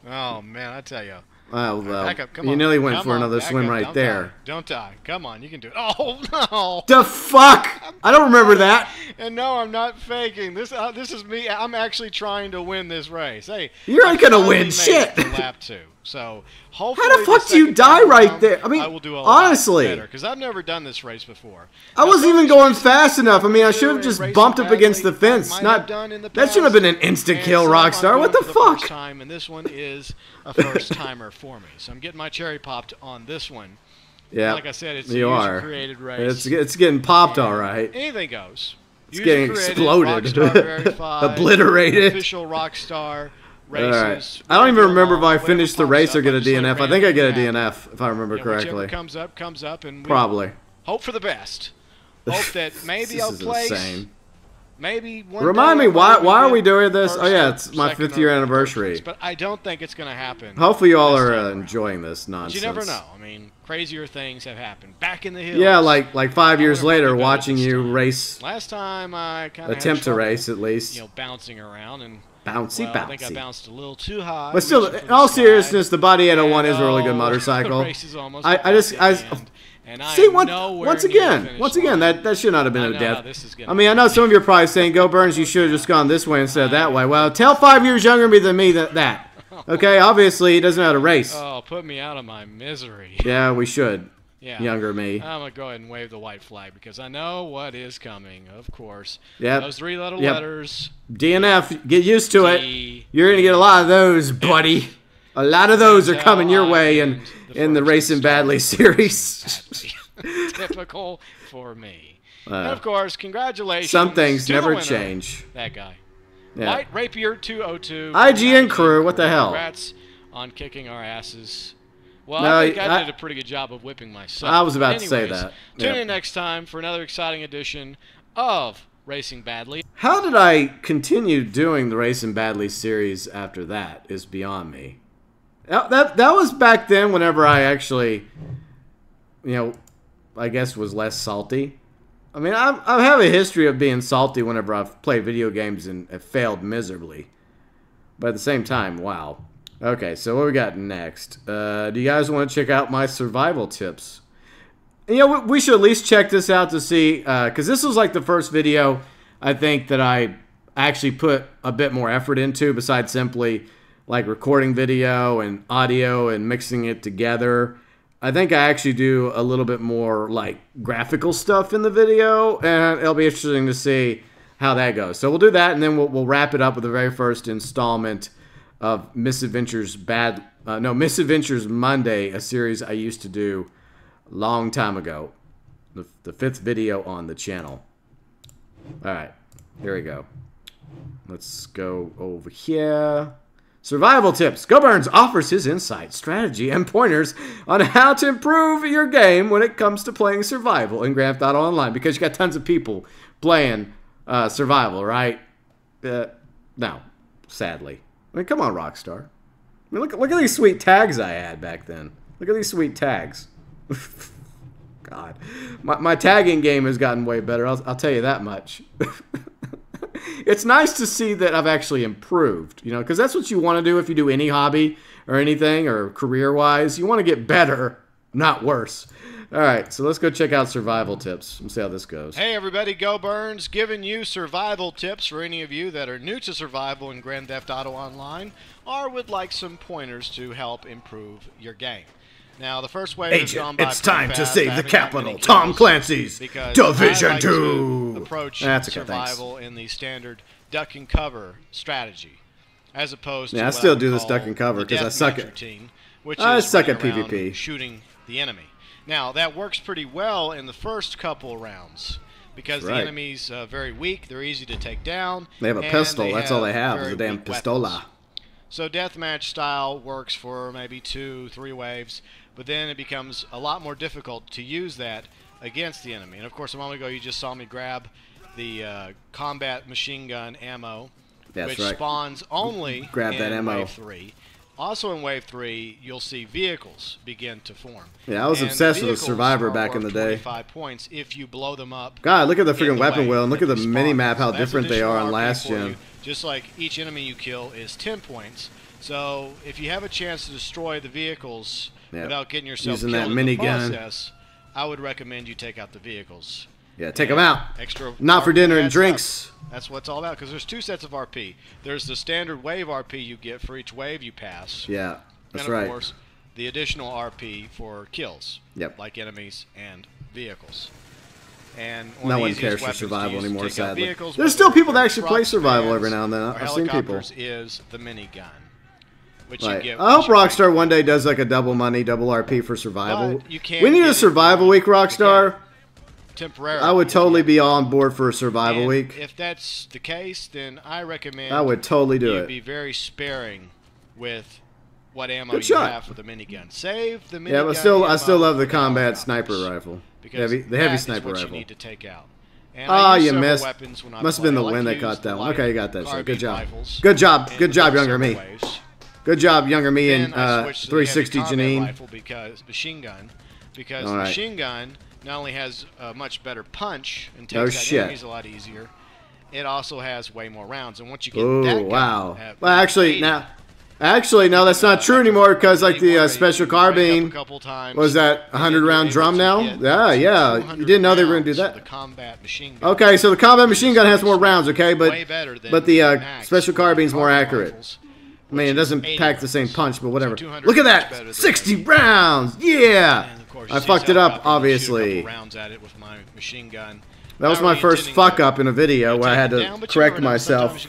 Oh man, I tell you. Well, Back up. Come you on. nearly went Come for on, another back swim up. right Don't there. Die. Don't die. Come on, you can do it. Oh no. The fuck? I don't remember that. And no, I'm not faking. This is me. I'm actually trying to win this race. Hey, You ain't I gonna finally win made shit. it to lap 2. So hopefully, How the fuck do you second die time right around, there? I mean, will do a lot honestly. better because I've never done this race before. I wasn't even going fast enough. I mean, I should have just bumped up against the fence. Not that shouldn't have been an instant kill, Rockstar. What the fuck? First time, and this one is a first timer for me. So I'm getting my cherry popped on this one. Yeah, Like I said, it's a you are. user-created race. It's getting popped, all right. Anything goes. It's getting exploded. Rockstar verified, Obliterated. Official Rockstar All races. right. I don't even remember if I Whatever finished the pops race or up, get a just let DNF. I it think I get a randomly happen. DNF if I remember Yeah, whichever correctly. comes up, and we Probably. hope for the best. Hope that maybe This I'll is place. insane. Maybe one Remind day me, I might why are even we get doing this? first Oh yeah, or it's my second 5th year or third anniversary. place, but I don't think it's going to happen. Hopefully you all this are time around. enjoying this But nonsense. you never know. I mean, crazier things have happened. Back in the hills. Yeah, like 5 years I wonder if later, I'll be better watching this you time. race, Last time I kind of attempt to race at least. bouncing around and Bouncy, well, I think I bouncy. bounced a little too high. But still, reaching for in the all sky. seriousness, the Body 801 is a really good And, motorcycle. the race is almost I about just, to I end, and I see am once nowhere once near the again, finish line. that should not have been I a know how death. this is gonna I mean, I know some of you are probably saying, "Go Burns, you should have just gone this way instead of that way." Well, tell 5 years younger than me that. Okay, obviously he doesn't know how to race. Oh, put me out of my misery. Yeah, we should. Yeah. Younger me. I'm going to go ahead and wave the white flag because I know what is coming, of course. Yep. Those 3 little Yep. letters. DNF, get used to it. D. You're gonna get a lot of those, buddy. A lot of those are That's coming how your I way end in the first Racing Badly series. Typical for me. And of course, congratulations. Some things to the never winner, change. That guy. Yeah. White Rapier 202. IGN crew, what the hell? Congrats on kicking our asses. Well, No, I think I I- did a pretty good job of whipping myself. I was about But to say anyways, that. Tune Yeah. in next time for another exciting edition of Racing Badly. How did I continue doing the Racing Badly series after that is beyond me. That was back then whenever I actually, I guess was less salty. I mean, I have a history of being salty whenever I've played video games and have failed miserably. But at the same time, wow. Okay, so what we got next? Do you guys want to check out my survival tips? We should at least check this out to see, because this was like the first video I think that I actually put a bit more effort into besides simply like recording video and audio and mixing it together. I think I actually do a little bit more like graphical stuff in the video, and it'll be interesting to see how that goes. So we'll do that, and then we'll wrap it up with the very first installment of Misadventures Monday, a series I used to do a long time ago. The 5th video on the channel. Alright, here we go. Let's go over here. Survival tips. GeauxBurns offers his insight, strategy, and pointers on how to improve your game when it comes to playing survival in Grand Theft Auto Online, because you got tons of people playing survival, right? No, sadly. I mean, come on, Rockstar. I mean, look at these sweet tags I had back then. Look at these sweet tags. God. My tagging game has gotten way better. I'll tell you that much. It's nice to see that I've actually improved, you know, because that's what you want to do if you do any hobby or anything or career-wise. You want to get better, not worse. All right, so let's go check out survival tips. Let's see how this goes. Hey everybody, GeauxBurns giving you survival tips for any of you that are new to survival in Grand Theft Auto Online or would like some pointers to help improve your game. Now, the first wave has gone by it's time pretty to fast. save I the haven't gotten capital. many Tom kills Clancy's because Division I like 2. to approach That's okay, thanks. survival in the standard duck and cover strategy, as opposed to Yeah, I what still would do this call duck and cover the because I suck deathmatch at routine, which I is suck at running around PvP. shooting the enemy. Now, that works pretty well in the first couple rounds because the enemy's very weak, they're easy to take down. They have a pistol. That's all they have is a damn pistola. So deathmatch style works for maybe 2-3 waves, but then it becomes a lot more difficult to use that against the enemy. And of course, a moment ago you just saw me grab the combat machine gun ammo, which spawns only in Wave 3. Also in Wave 3, you'll see vehicles begin to form. Yeah, I was obsessed with Survivor back in the day. 25 points if you blow them up. God, look at the freaking weapon wheel and look at the mini-map, how different they are on last gen. Just like each enemy you kill is 10 points. So if you have a chance to destroy the vehicles without getting yourself killed in the process, I would recommend you take out the vehicles. Yeah, take them out. Extra Not for dinner and drinks. That's what it's all about, because there's two sets of RP. There's the standard wave RP you get for each wave you pass. Yeah, that's and of course, the additional RP for kills, like enemies and vehicles. And no one cares for survival anymore, sadly. There's still people that actually play survival every now and then. I've seen people. Is the minigun, which I you get. hope Rockstar one day does like a double money, double RP for survival. You can't we need a survival week, Rockstar. Temporarily. I would totally be on board for a survival week. If that's the case, then I recommend I would totally do it. Be very sparing with what ammo you have for the minigun. Save the minigun. Yeah, but still, I still love the combat sniper rifle. The heavy sniper what rifle. You need to take out. Oh, you missed. Must have been the wind that caught that one. Okay, you got that shit. Good job. Good job. Good job, younger me. Good job, younger me and 360 Janine. Because machine gun. Because machine gun not only has a much better punch and takes out enemies a lot easier, it also has way more rounds. And once you get that gun, well, actually, no, that's not true anymore because like the special carbine was that 100-round drum now. Yeah. You didn't know they were going to do that. The combat machine gun. Okay, so the combat machine gun has more rounds. Okay, but the special carbine's more accurate. I mean, it doesn't pack the same punch, but whatever. Look at that, 60 rounds. Yeah. I fucked it up, obviously. That was my first fuck up in a video where I had to correct myself.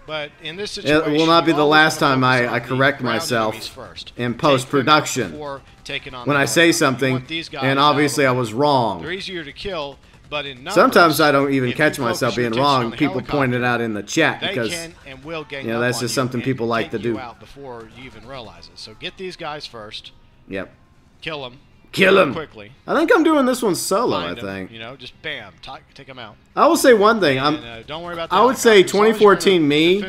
But in this situation, it will not be the last time I correct myself in post-production when I say something, and obviously I was wrong. They're easier to kill, but in numbers, sometimes I don't even catch myself being wrong. People point it out in the chat because that's just something people like to do. Before you even realize it. So get these guys first. Yep. Kill them. Kill him quickly. I think I'm doing this one solo. I think. You know, just bam, take them out. I will say one thing. Don't worry about. I would say 2014 me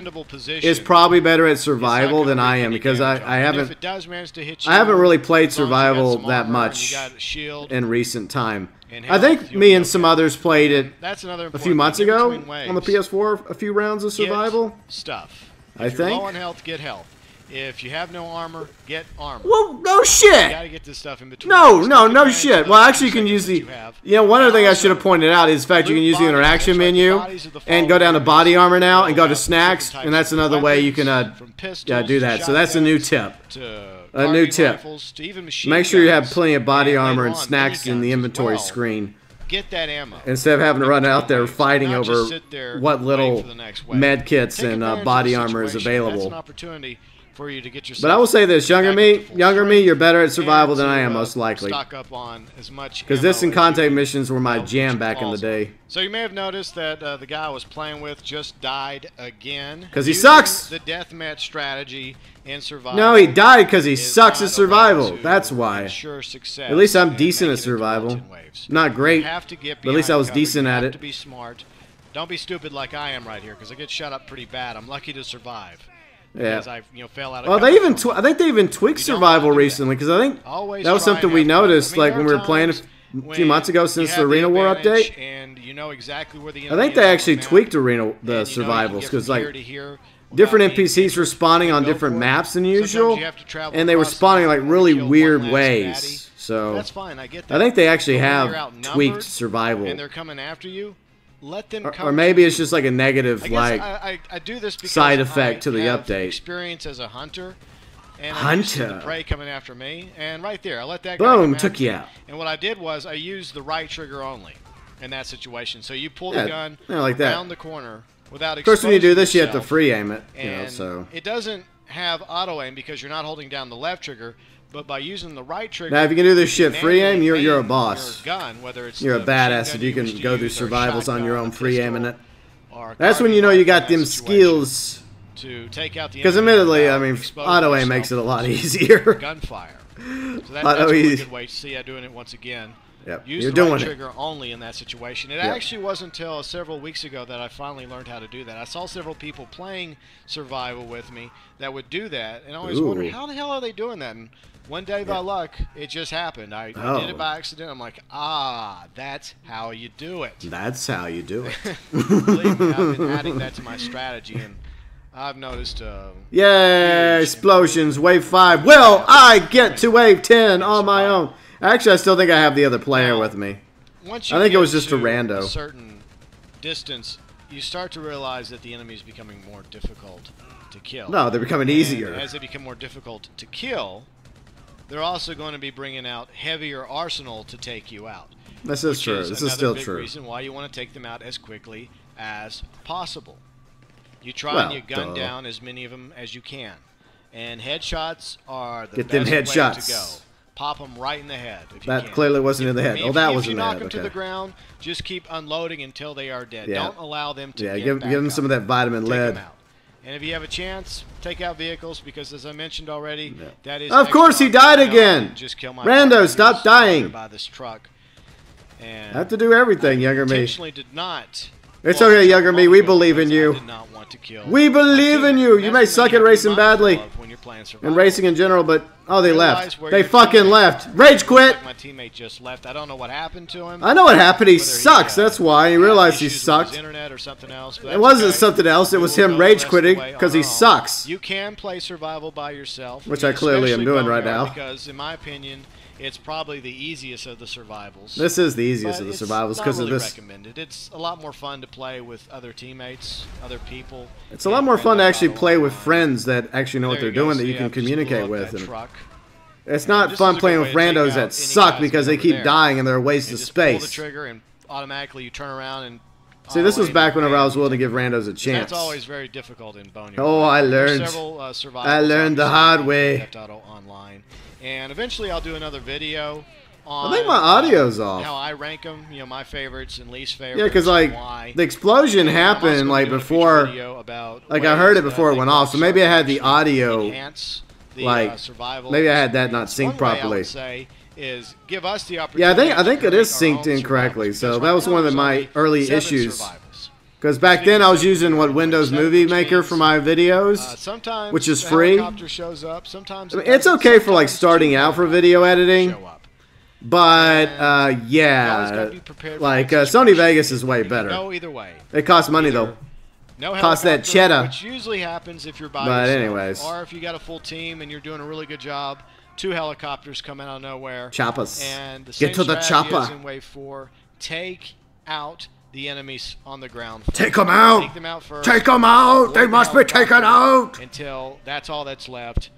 is probably better at survival than I am because I haven't. I haven't really played survival that much in recent time. I think me and some others played it a few months ago on the PS4. A few rounds of survival stuff. I think. Low on health, get health. If you have no armor, get armor. Well, no shit. You gotta get this stuff in between. No shit. Well, actually, you can use the. You know, one other thing I should have pointed out is the fact you can use the interaction menu and go down to body armor now and go to snacks, and that's another way you can do that. So that's a new tip. A new tip. Make sure you have plenty of body armor and snacks in the inventory screen. Get that ammo. Instead of having to run out there fighting over what little med kits and body armor is available. That's an opportunity for you to get yourself. But I will say this, younger me, you're better at survival than I am, most likely. Stock up on as much. Because this and contact missions were my jam back in the day. So you may have noticed that the guy I was playing with just died again. Because he sucks. The deathmatch strategy in survival. No, he died because he sucks at survival. That's why. At least I'm decent at survival. Not great, but at least I was decent at it. You have to be smart. Don't be stupid like I am right here, because I get shot up pretty bad. I'm lucky to survive. because I fell out of Well, cover they even so much. I think they even tweaked You don't survival wanna do that. recently because I think Always that was try something and we have fun. noticed I mean, like there when we are were playing times a few months ago when since you the have Arena War advantage update. and you know exactly where the I enemy think is they on the actually map, tweaked the and survivals because because like different NPCs were spawning on different maps than usual, and they were spawning like really weird ways. So that's fine. I get that. I think they actually But when have you're outnumbered tweaked survival, and they're coming after you. Let them come or maybe to it's just like a negative I guess like I do this because side effect to the have update. Experience as a hunter, and I'm Hunter. used to the prey coming after me, and right there, I let that guy Boom, come took after you me. out. And what I did was I used the right trigger only in that situation. So you pull the gun like that. around the corner without. Of course, when you do this, you have to yourself, free aim it. and So it doesn't have auto aim because you're not holding down the left trigger. But by using the right trigger, now if you can do this shit free aim, manually you're a aim boss. your gun, whether it's You're a the machine badass gun if you can used to go through use, or a survivals on your shotgun, own a free aiming pistol, it. or a That's when carbine you know you rifle in got that them situation skills. to take out the Because enemy admittedly, I without mean, exposing auto aim yourself makes it a lot to easier. gunfire. So that's Auto a really easy. good way to see I'm doing it once again. Yep, Use you're the doing right it. trigger only in that situation. It Yep. actually wasn't until several weeks ago that I finally learned how to do that. I saw several people playing survival with me that would do that, and I always wondered, how the hell are they doing that? And one day, by luck, it just happened. I did it by accident. I'm like, that's how you do it. That's how you do it. Believe me, I've been adding that to my strategy, and I've noticed. Yay! Explosions, wave 5. Will I get to wave 10 on my own? Actually, I still think I have the other player with me. Once I think it was just a rando. A certain distance, you start to realize that the enemy is becoming more difficult to kill. No, they're becoming easier. As they become more difficult to kill, they're also going to be bringing out heavier arsenal to take you out. This is true. This is still true. Reason why you want to take them out as quickly as possible. You try and you gun down as many of them as you can, and headshots are the best way to go. Pop them right in the head. If you can. Clearly wasn't in the head. Oh, that was in the head. If you knock them to the ground, just keep unloading until they are dead. Yeah. Don't allow them to give them some of that vitamin lead. Out. And if you have a chance, take out vehicles because, as I mentioned already, that is. Of course, he died again. Just kill my Rando, stop dying. By this truck. And I have to do everything, younger me. Intentionally did not. It's okay, younger me. We believe in you. We believe in you. You may suck at racing badly and racing in general, but they left. They fucking left. Rage quit. My teammate just left. I don't know what happened to him. I know what happened. He sucks. That's why he realized he sucked. Internet or something else. It wasn't something else. It was him rage quitting because he sucks. You can play survival by yourself, which I clearly am doing right now. Because, in my opinion, it's probably the easiest of the survivals. This is the easiest of the survivals because of this. Recommended. It's a lot more fun to play with other teammates, other people. It's a lot more fun to actually play with friends that actually know what they're doing that you can communicate with. It's not fun playing with randos that suck because they keep dying and they're a waste of space. Pull the trigger and automatically you turn around and. See, this was back whenever I was willing to give randos a chance. That's always very difficult in Boneyard. Oh, I learned. I learned the hard way. Online. And eventually I'll do another video on I think my audio's off. How I rank them, my favorites and least favorites. Yeah, because like the explosion happened like before, like I heard it before it went off. So maybe I had the audio, like maybe I had that not synced properly. I would say is give us the opportunity. Yeah, I think it is synced incorrectly. So that was one of my early issues. Because back then I was using Windows Movie Maker for my videos, which is free. Sometimes it's okay for like starting out for video editing, but yeah, like Sony Vegas is way better. No, either way. It costs money though. No cost that cheddar. Which usually happens if you're by yourself. Anyways, or if you got a full team and you're doing a really good job. 2 helicopters come out of nowhere. Choppers. And the Get to the chopper. Is in wave 4. Take out the enemies on the ground. Take them out. Take them out first. Take them out. They must be taken out. Until that's all that's left.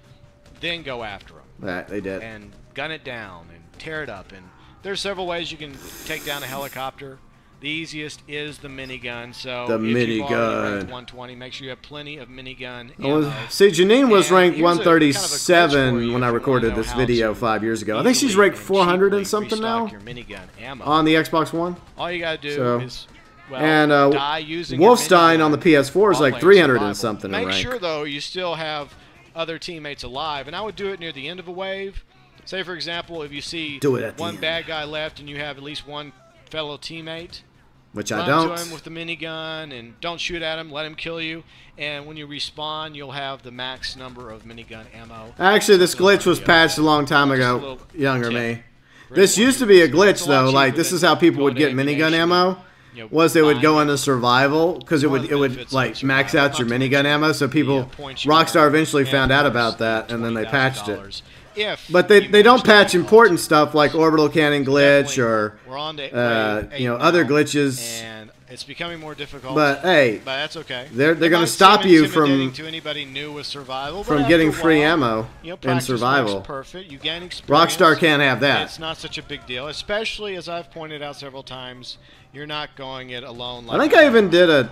Then go after them. That they did. And gun it down and tear it up. And there's several ways you can take down a helicopter. The easiest is the minigun. So the if minigun. You've already ranked 120, make sure you have plenty of minigun ammo. See, Janine was ranked 137 when I recorded this video 5 years ago. I think she's ranked 400 and something now on the Xbox One. All you gotta do is and Wolfstein on the PS4 is like 300 and something. Make sure though you still have other teammates alive, and I would do it near the end of a wave. Say for example, if you see one bad guy left and you have at least one fellow teammate, Which I run don't. to him with the minigun and don't shoot at him. Let him kill you. And when you respawn, you'll have the max number of minigun ammo. Actually, this glitch was patched a long time ago. Younger me. This used to be a glitch, though. Like, this is how people would get minigun ammo. Was they would go into survival because it would like max out your minigun ammo. So people, Rockstar eventually found out about that, and then they patched it. But they don't patch important stuff like orbital cannon glitch or other glitches. And it's becoming more difficult. But hey, that's okay. They're going to stop you from to anybody new with survival, from getting free ammo in survival. Perfect. You gain experience. Rockstar can't have that. It's not such a big deal, especially as I've pointed out several times. You're not going it alone. Like I think I even did a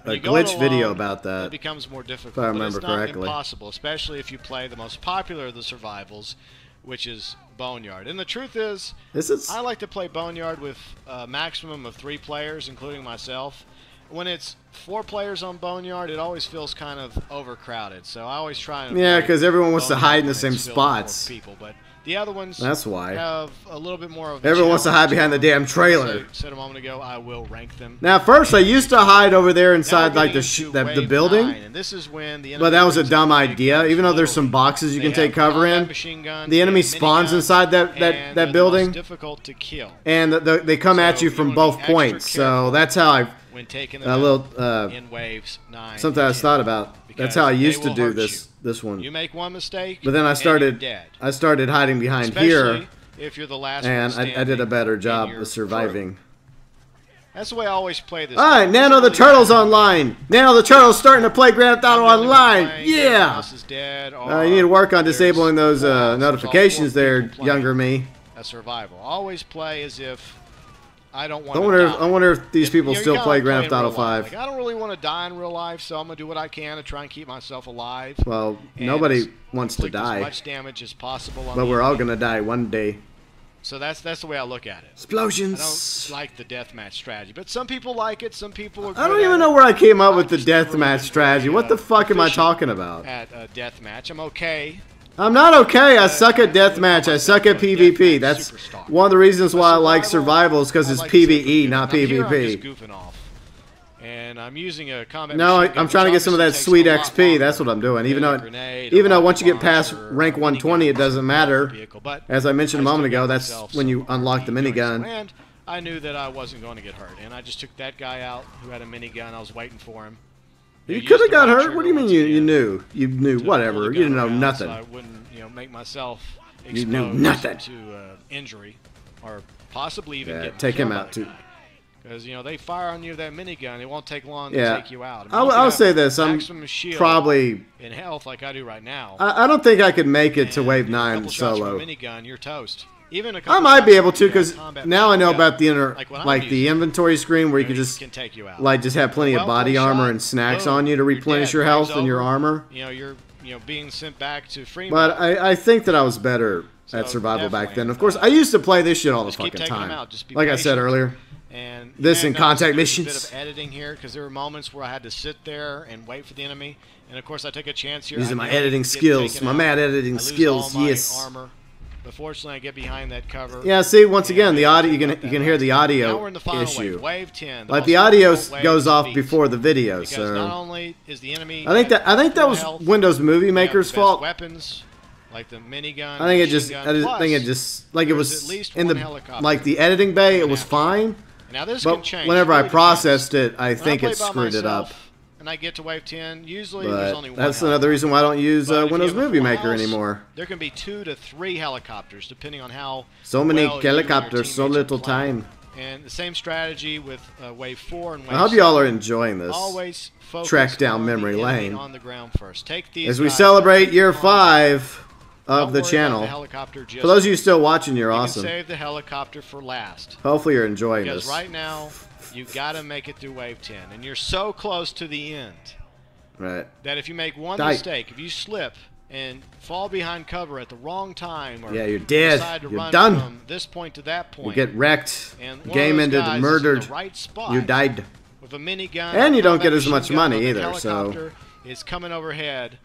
glitch video about that. It becomes more difficult. If I remember correctly. correctly. It's not impossible, especially if you play the most popular of the survivals, which is Boneyard. And the truth is, I like to play Boneyard with a maximum of 3 players, including myself. When it's 4 players on Boneyard, it always feels kind of overcrowded. So I always try and because everyone wants to hide in the same spots. People, but the other ones That's why. have a little bit more of everyone wants to hide behind the damn trailer. As I said a moment ago, I will rank them. Now, first, I used to hide over there inside like the building, and this is when the but that was a dumb idea. Even though there's some boxes you can take cover in, the enemy spawns inside that building, difficult to kill. And they come at you from both points. So that's how I in waves 9. something I thought about. That's how I used to do this one. You make one mistake, but then I started hiding behind here, if you're the last and I did a better job of surviving. That's the way I always play this. All right, Nano the Turtle's online. Nano the Turtle's starting to play Grand Theft Auto Online. Yeah. You need to work on disabling those notifications there, younger me. A survival. Always play as if I don't want to die. I wonder if these people still play Grand Theft Auto 5. Like, I don't really want to die in real life, so I'm going to do what I can to try and keep myself alive. Well, nobody wants to die. As much damage as possible. But we're all going to die one day. So that's the way I look at it. Explosions. I don't like the deathmatch strategy, but some people like it. Some people are good I don't even know where I came up with the deathmatch strategy. What the fuck am I talking about? At a deathmatch, I'm okay. I'm not okay. I suck at deathmatch. I suck at PvP. That's one of the reasons why I like survival is because it's PvE, not PvP. I'm just goofing off. And I'm using a combat. No, I'm trying to get some of that sweet XP. That's what I'm doing. Even though once you get past rank 120, it doesn't matter. As I mentioned a moment ago, that's when you unlock the minigun. And I knew that I wasn't going to get hurt, and I just took that guy out who had a minigun. I was waiting for him. You could have got hurt. What do you mean you knew? You knew whatever. You didn't know nothing. So I wouldn't, make myself exposed you knew nothing to injury, or possibly even get take him out too. Because they fire on you with that minigun, it won't take long to take you out. I'll say this: I'm probably in health like I do right now. I don't think I could make it to Wave 9 solo. Minigun, you're toast. Even I might be able to because now I know about the the inventory screen where you can just just have plenty of body armor and snacks on you to replenish your health and your armor. You're being sent back to free. But I think that I was better at survival back then. Of course, I used to play this shit all the fucking time. Like I said earlier. And this in contact missions. A bit of editing here because there were moments where I had to sit there and wait for the enemy, and of course I take a chance here. These are my editing skills, my mad editing skills. Yes. Armor. But fortunately, I get behind that cover. Yeah, see, once again, the audio you can hear the audio now we're in the final issue. Wave 10. Like the audio goes off before the video, because so not only is the enemy I think that was Windows Movie Maker's fault. Weapons like the minigun. I think it just like it was in the like the editing bay. It was fine. Now this but can change. Whenever I processed it, I think it screwed it up. And I get to Wave 10, usually but there's only one. That's another reason why I don't use Windows Movie Maker anymore. There can be 2 to 3 helicopters, depending on how. So many helicopters, so little time. And the same strategy with Wave 4 and Wave 6. I hope y'all are enjoying this. Always focus trek down on memory the lane on the ground first. Take these as we celebrate year 5 of the channel. For those of you still watching, you're awesome. Save the helicopter for last. Hopefully you're enjoying because this. Right now, you got to make it through Wave 10, and you're so close to the end. Right. That if you make one mistake, if you slip and fall behind cover at the wrong time, or you're dead. Decide to you're run done. From this point to that point, you get wrecked. And game ended. Murdered. The right spot you died. With a minigun, and you don't get as much money either. Helicopter is coming overhead.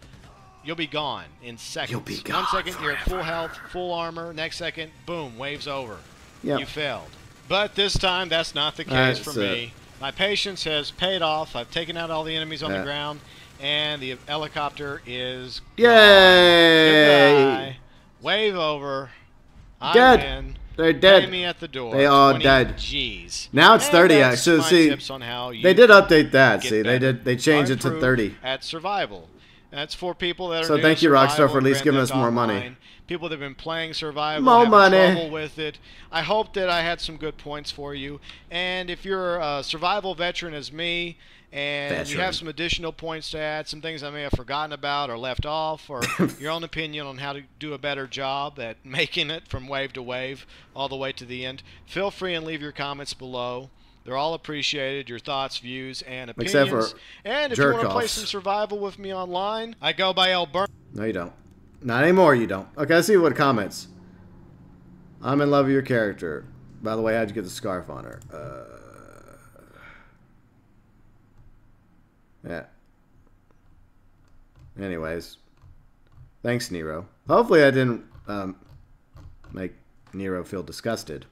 You'll be gone in seconds. You'll be gone 1 second, forever. you're at full health, full armor. Next second, boom, wave's over. Yep. You failed. But this time, that's not the case for me. My patience has paid off. I've taken out all the enemies on the ground, and the helicopter is Yay! gone. Goodbye. Wave over. I'm Dead. in. They're dead. Pay me at the door. They are dead. G's. Now it's 30. So see, they did update that. See, they changed it to 30. At survival. That's for people that are so new thank to you, Rockstar, for at Grand least giving Theft us more Online. money. People that have been playing survival, More having money. trouble with it. I hope that I had some good points for you. And if you're a survival veteran as me, and you have some additional points to add, some things I may have forgotten about or left off, or your own opinion on how to do a better job at making it from wave to wave all the way to the end, feel free and leave your comments below. They're all appreciated, your thoughts, views, and opinions. Except for and if you want to play some survival with me online, I go by GeauxBurns. No, you don't. Not anymore, you don't. Okay, let's see what comments. I'm in love with your character. By the way, how'd you get the scarf on her? Yeah. Anyways. Thanks, Nero. Hopefully I didn't make Nero feel disgusted.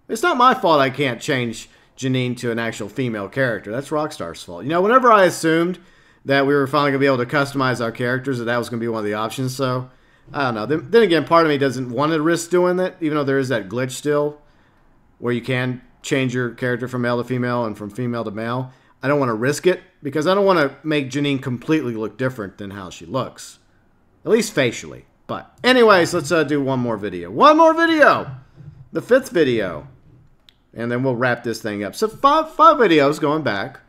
It's not my fault I can't change Janine to an actual female character. That's Rockstar's fault. You know, whenever I assumed that we were finally going to be able to customize our characters, that was going to be one of the options, so I don't know. Then again, part of me doesn't want to risk doing that, even though there is that glitch still where you can change your character from male to female and from female to male. I don't want to risk it because I don't want to make Janine completely look different than how she looks. At least facially. But anyways, let's do one more video. One more video! The 5th video. And then we'll wrap this thing up. So five videos going back.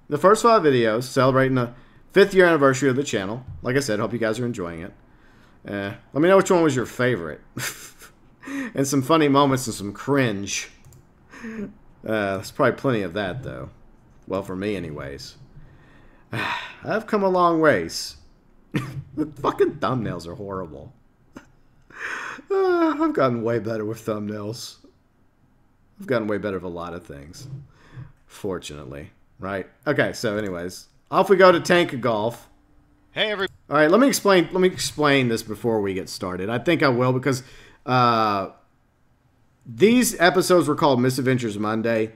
The first 5 videos celebrating the 5th year anniversary of the channel. Like I said, hope you guys are enjoying it. Let me know which one was your favorite. And some funny moments and some cringe. There's probably plenty of that, though. Well, for me, anyways. I've come a long ways. The fucking thumbnails are horrible. I've gotten way better with thumbnails. I've gotten way better with a lot of things. Fortunately. Right? Okay, so anyways. Off we go to Tank Golf. Hey, everybody. All right, let me explain this before we get started. I think I will because these episodes were called Misadventures Monday.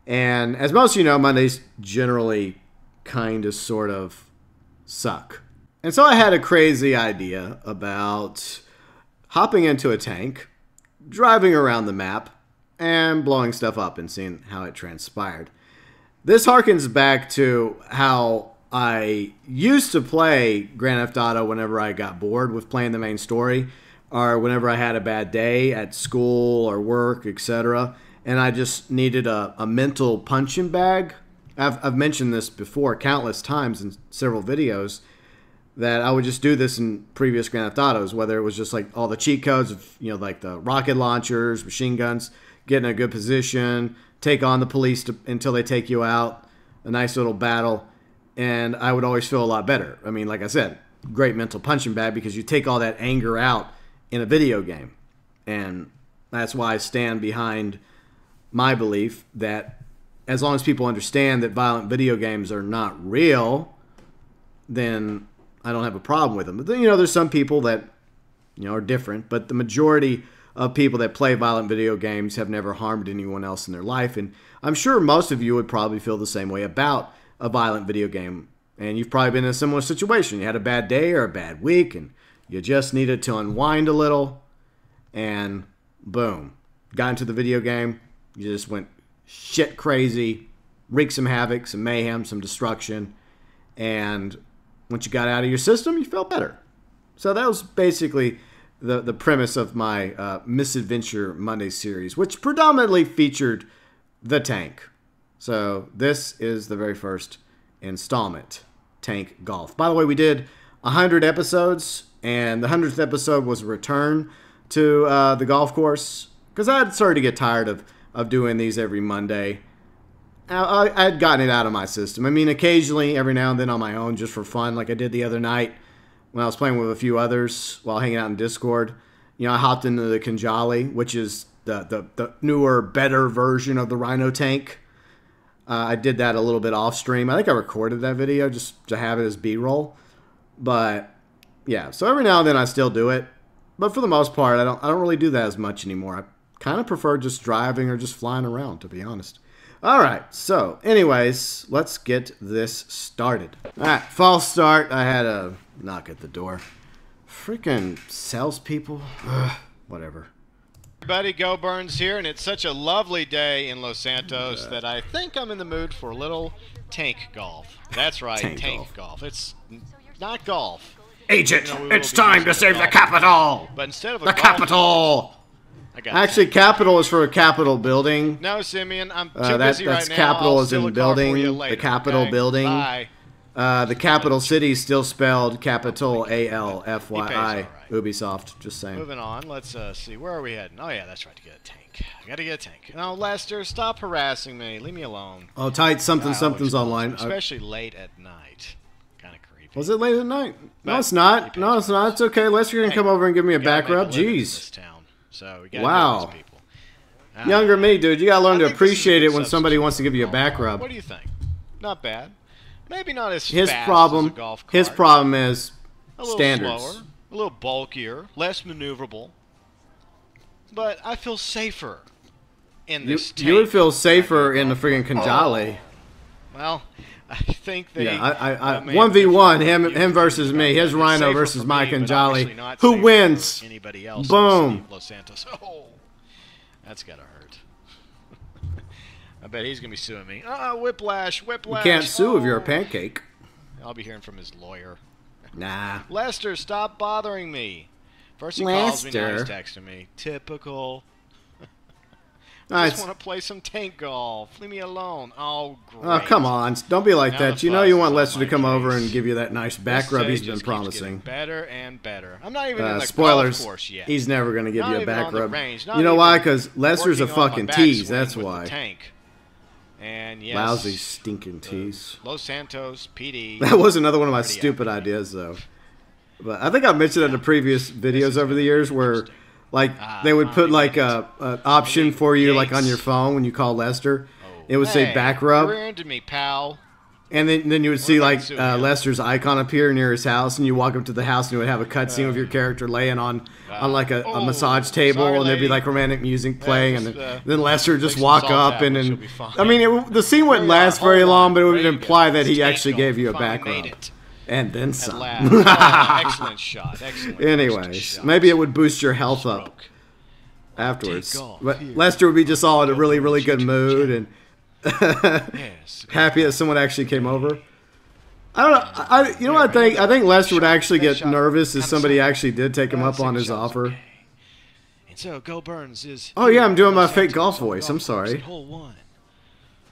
And as most of you know, Mondays generally kind of sort of suck. And so I had a crazy idea about hopping into a tank, driving around the map, and blowing stuff up and seeing how it transpired. This harkens back to how I used to play Grand Theft Auto whenever I got bored with playing the main story, or whenever I had a bad day at school or work, etc., and I just needed a mental punching bag. I've mentioned this before countless times in several videos, that I would just do this in previous Grand Theft Autos, whether it was just like all the cheat codes of, you know, like the rocket launchers, machine guns, get in a good position, take on the police until they take you out, a nice little battle, and I would always feel a lot better. I mean, like I said, great mental punching bag because you take all that anger out in a video game. And that's why I stand behind my belief that as long as people understand that violent video games are not real, then I don't have a problem with them. But, you know, there's some people that, you know, are different, but the majority of people that play violent video games have never harmed anyone else in their life. And I'm sure most of you would probably feel the same way about a violent video game. And you've probably been in a similar situation. You had a bad day or a bad week, and you just needed to unwind a little, and boom, got into the video game. You just went shit crazy, wreaked some havoc, some mayhem, some destruction, and once you got out of your system, you felt better. So that was basically the premise of my Misadventure Monday series, which predominantly featured the tank. So this is the very first installment, Tank Golf. By the way, we did 100 episodes, and the 100th episode was a return to the golf course, because I had started to get tired of doing these every Monday. I had gotten it out of my system. I mean, occasionally, every now and then on my own, just for fun, like I did the other night when I was playing with a few others while hanging out in Discord. You know, I hopped into the Kanjali, which is the newer, better version of the Rhino tank. I did that a little bit off stream. I think I recorded that video just to have it as B-roll. But yeah, so every now and then I still do it. But for the most part, I don't really do that as much anymore. I kind of prefer just driving or just flying around, to be honest. All right, so anyways, let's get this started. All right, false start. I had a knock at the door. Freaking salespeople. Ugh, whatever. Everybody, GeauxBurns here, and it's such a lovely day in Los Santos that I think I'm in the mood for a little tank golf. That's right, tank golf. It's not golf. Agent, it's time to save the Capitol! But instead of the Capitol! Actually, Capitol is for a Capitol building. No, Simeon, I'm too busy right now. Capitol is in building, the Capitol building. Bye. The capital city is still spelled Capitol, A-L-F-Y-I. Ubisoft, just saying. Moving on, let's see, where are we heading? Oh yeah, that's right, to get a tank. I gotta get a tank. No, Lester, stop harassing me. Leave me alone. Oh, tight, something's online. Especially late at night. Kind of creepy. Was it late at night? No, it's not. No, it's not. It's okay. Lester can come over and give me a back rub. Jeez. So we wow. People. Younger me, dude. You gotta learn to appreciate it when somebody wants to give you a back rub. What do you think? Not bad. Maybe not as his fast problem. As a golf cart. His problem is a little standards. Slower, a little bulkier, less maneuverable. But I feel safer in this tank. You would feel safer in the friggin' Conjali. Well, I think they. Yeah, I 1v1 him versus me. His Rhino versus my Conjali. Who wins? Anybody else? Boom. Los Santos. Oh, that's gotta hurt. I bet he's gonna be suing me. Whiplash, whiplash. You can't sue if you're a pancake. I'll be hearing from his lawyer. Nah. Lester, stop bothering me. First he calls me, now he's texting me. Typical. I just want to play some tank golf. Leave me alone. Oh, great. Oh, come on. Don't be like that. You know you want Lester to come over and give you that nice back rub he's been promising. Better and better. I'm not even in the spoilers, golf course yet. He's never going to give you a back rub. You know why? Because Lester's a fucking tease. That's why. Tank. And yes, lousy, stinking tease. Los Santos, PD. That was another one of my stupid ideas, though. But I think I've mentioned it in the previous videos over the years where... Like, they would put, like, an option for you, like, on your phone when you call Lester. It would say back rub. You're into me, pal. And then you would see, like, Lester's icon appear near his house, and you walk up to the house, and you would have a cutscene of your character laying on like, a massage table, and there'd be, like, romantic music playing, and then Lester would just walk up, and I mean, the scene wouldn't last very long, but it would imply that he actually gave you a back rub. And then some. Excellent shot. Excellent. Anyways, maybe it would boost your health up afterwards. But Lester would be just all in a really, really good mood and happy that someone actually came over. I don't know. You know what I think? I think Lester would actually get nervous if somebody actually did take him up on his offer. And so GeauxBurns is. Oh yeah, I'm doing my fake golf voice. I'm sorry. Hole 1,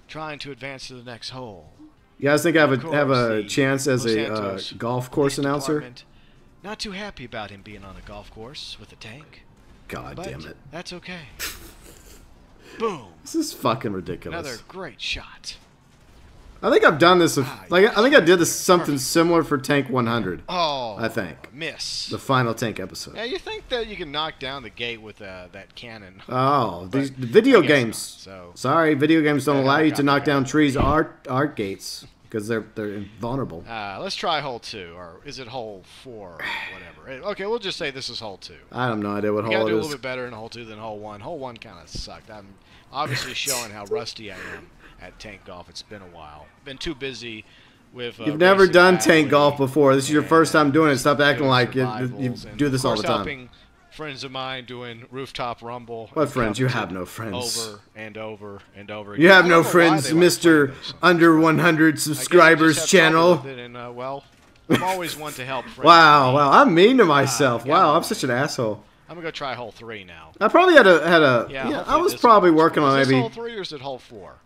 trying to advance to the next hole. You guys think I have a chance as a golf course announcer? Not too happy about him being on a golf course with a tank. God damn it. That's okay. Boom. This is fucking ridiculous. Another great shot. I think I've done this. I think I did this something similar for Tank 100. Oh, I think. Miss. The final tank episode. Yeah, you think that you can knock down the gate with that cannon? Oh, these video games. So sorry, video games don't allow you to knock down trees or art gates because they're invulnerable. Let's try hole 2, or is it hole 4? Or whatever. Okay, we'll just say this is hole 2. I have no idea what hole it is. You gotta do a little bit better in hole 2 than hole 1. Hole 1 kind of sucked. I'm obviously showing how rusty I am at tank golf. It's been a while. Been too busy with. You've never done tank golf before. This is your first time doing it. Stop acting like you do this all the time. Helping friends of mine doing rooftop rumble. What friends? You have no friends. Over and over and over again. You have no friends, Mr. Under 100 subscribers channel. Well, I'm always one to help friends. Wow, I'm mean to myself. Wow, I'm such an asshole. I'm gonna go try hole 3 now. I probably had a. Yeah, I was probably working on maybe. Hole 3 or is it hole 4?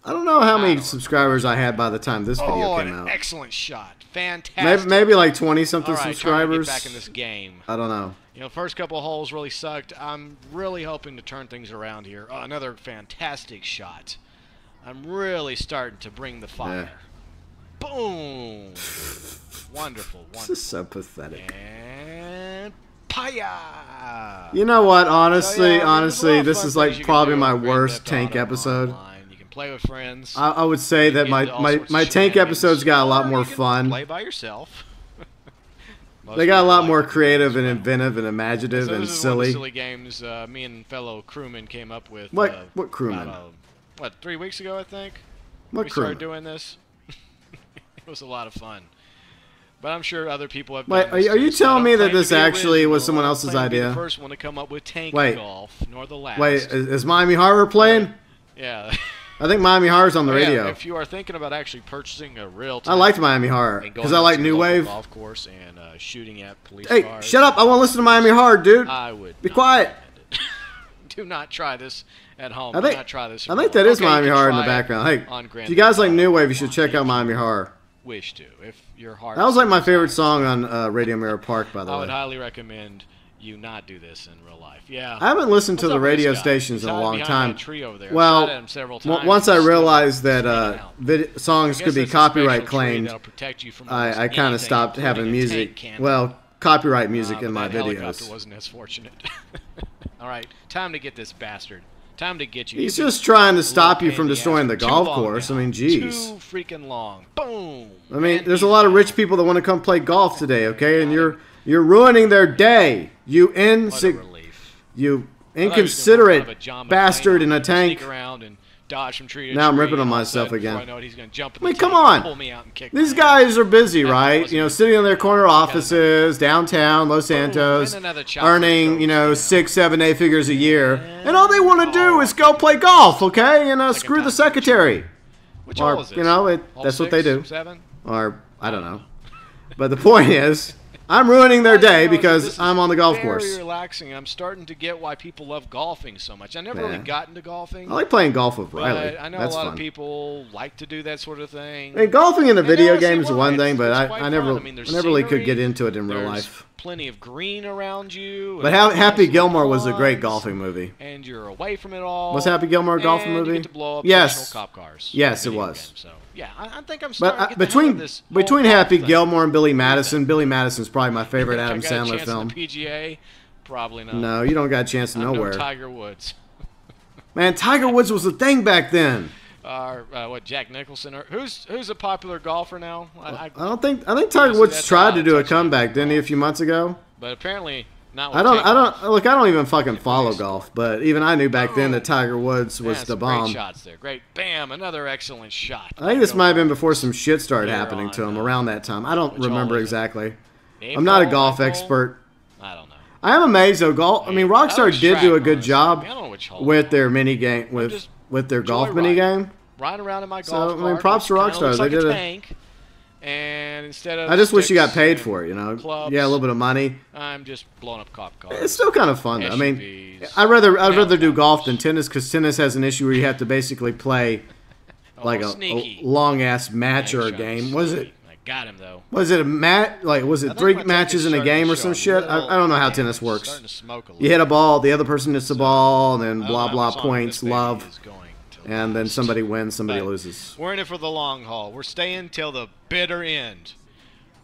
I don't know how many subscribers I had by the time this video came out. Excellent shot. Fantastic. Maybe like 20-something subscribers. Get back in this game. I don't know. You know, first couple of holes really sucked. I'm really hoping to turn things around here. Oh, another fantastic shot. I'm really starting to bring the fire. Yeah. Boom. Wonderful. This is so pathetic. And Paya. You know what? Honestly, this is like probably my worst tank episode. Play with friends. I would say that my tank episodes got a lot more fun. Play by yourself. They got a lot more creative and inventive and imaginative and this is silly. One of the silly games me and fellow crewmen came up with. What crewmen? What, 3 weeks ago, I think? What we crewmen? started doing this. It was a lot of fun. But I'm sure other people have. Wait, done this are you too, so I telling don't me that claim to this be actually original. was someone I don't else's claim to be idea? The first one to come up with tank golf, nor the last. Wait, is Miami Horror playing? Yeah. I think Miami Horror's on the Yeah, radio. if you are thinking about actually purchasing a real I liked Miami Horror and going because I like out to New the local Wave. golf course and shooting at police Hey, cars, shut up! I want to listen to Miami Horror, dude. I would Be not quiet. recommend it. Do not try this at home. I think Do not try this. I think that is okay, Miami you can Horror in the try it background. Hey, on Grand if you guys like Theft New Auto Wave, you should if check out you Miami Horror. Wish to, if your heart. That was like my favorite song on Radio Mirror Park, by the I would way. highly recommend you not do this in real life. Yeah. I haven't listened to What's the up with radio this guy? stations He's in a hiding long behind time. that tree over there. I've Well, shot at him several times. once I He's still realized sneaking that out. songs I could be guess that's a copyright special tree claimed, that'll protect you from I almost kind of anything, stopped having including a music. tank cannon. Well, copyright music But in my that helicopter videos. wasn't as fortunate. All right, time to get this bastard. Time to get you. He's You've just trying to been stop you a from little pain in the destroying the ass for golf too long course. now. I mean, geez. Too freaking long. Boom. I mean, And there's a he's lot of down. rich people that want to come play golf today, okay? And you're ruining their day. You What a relief. you I thought he was gonna inconsiderate have a John McClane bastard in on a and tank. Sneak around and dodge from tree to Now I'm tree, ripping on and all of a myself sudden, again. before I know it, he's gonna jump in I mean, the come tank on. and pull me out and kick These my ass. guys are busy, That right? wasn't You know, good. sitting in their corner Got offices downtown Los Santos, and another chopper earning, goes you know, down. 6, 7, 8 figures a year, and all they want to do is go play golf, okay? And screw the time. secretary, Which or hole is this? you know, Hole that's what they 6, do, 7? or I don't know. But the point is, I'm ruining their All I day know is that because this is I'm on the golf very course. relaxing. I'm starting to get why people love golfing so much. I never really Yeah. got into golfing. I like playing golf with but Riley. I know That's a lot fun. of people like to do that sort of thing. I mean, golfing in a And video I see game is why. one thing, It's but quite I never, fun. I mean, there's really could scenery, get into it in real there's life. plenty of green around you. But and Happy nice Gilmore was a great lawns, golfing movie. And you're away from it all. Was Happy Gilmore a golfing and movie? You get to blow up Yes. fictional cop cars. Yes, it Video was. game. So yeah, I think I'm But starting to get the hang of this whole between golf Happy thing. Gilmore and Billy Madison's probably my favorite If I Adam got a Sandler chance in film. the PGA, probably not. No, you don't got a chance to I'm no nowhere. Tiger Woods. Man, Tiger Woods was a thing back then. What, Jack Nicholson? Or who's a popular golfer now? I think Tiger See, Woods that's tried how to do a touchy comeback, didn't he, a few months ago? But apparently not. With I don't takeoff. look. I don't even fucking follow golf, but even I knew back then that Boom. Tiger Woods was Man, the some bomb. Great shots there. Great, bam! Another excellent shot. I think this might have been before some shit started Later happening to on, him around that time. I don't which remember hole is it? exactly. Eighth I'm not a hole, golf ninth hole? expert. I don't know. I am amazed though. I mean, Rockstar did do a good job I don't know which hole. with their mini game just with their golf joyriding. mini game. Riding around in my So, golf I mean, cart, props to which kinda Rockstar. looks They like did a a- tank. And instead of I just wish you got sticks paid and for it. You know, clubs, yeah, a little bit of money. I'm just blowing up cop cars. It's still kind of fun. Though. I mean, SUVs, I'd rather do helicopters. golf than tennis because tennis has an issue where you have to basically play like a sneaky. long ass match Yeah, or a he's trying to game. be Was sneaky. it? I got him though. Was it a match? Like, was I it think 3 my tank matches is in a starting game to or show some a shit? little I don't know how damage. tennis It's works. starting to smoke a little. You hit a ball, the other person hits the ball, and then I don't blah know blah how long points, this baby love, is going to and then last. somebody wins, somebody But loses. We're in it for the long haul. We're staying till the bitter end.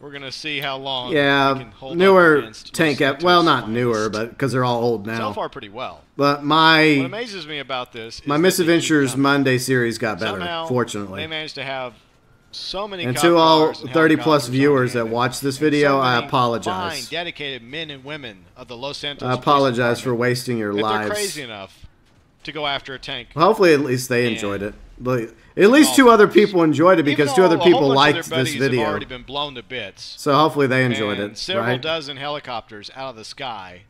We're gonna see how long. we Yeah, can hold up newer against tank. Los Well, Santos not newer, finest. but because they're all old So now. far pretty well. But What my amazes me about this is that they keep Misadventures coming. Monday series got better, Somehow, fortunately. they managed to have so many And cop to all cars and 30 plus helicopters on viewers hand that watch this and video, so I many apologize. fine, dedicated men and women of the Los Santos I Police apologize for Department. wasting your If they're lives. crazy enough to go after a tank. Well, hopefully, at least they And enjoyed it. But at least 2 other people enjoyed it because Even 2 other though a whole people bunch of liked their this buddies have video. already been blown to bits. So hopefully they enjoyed And it, several right? dozen helicopters out of the sky,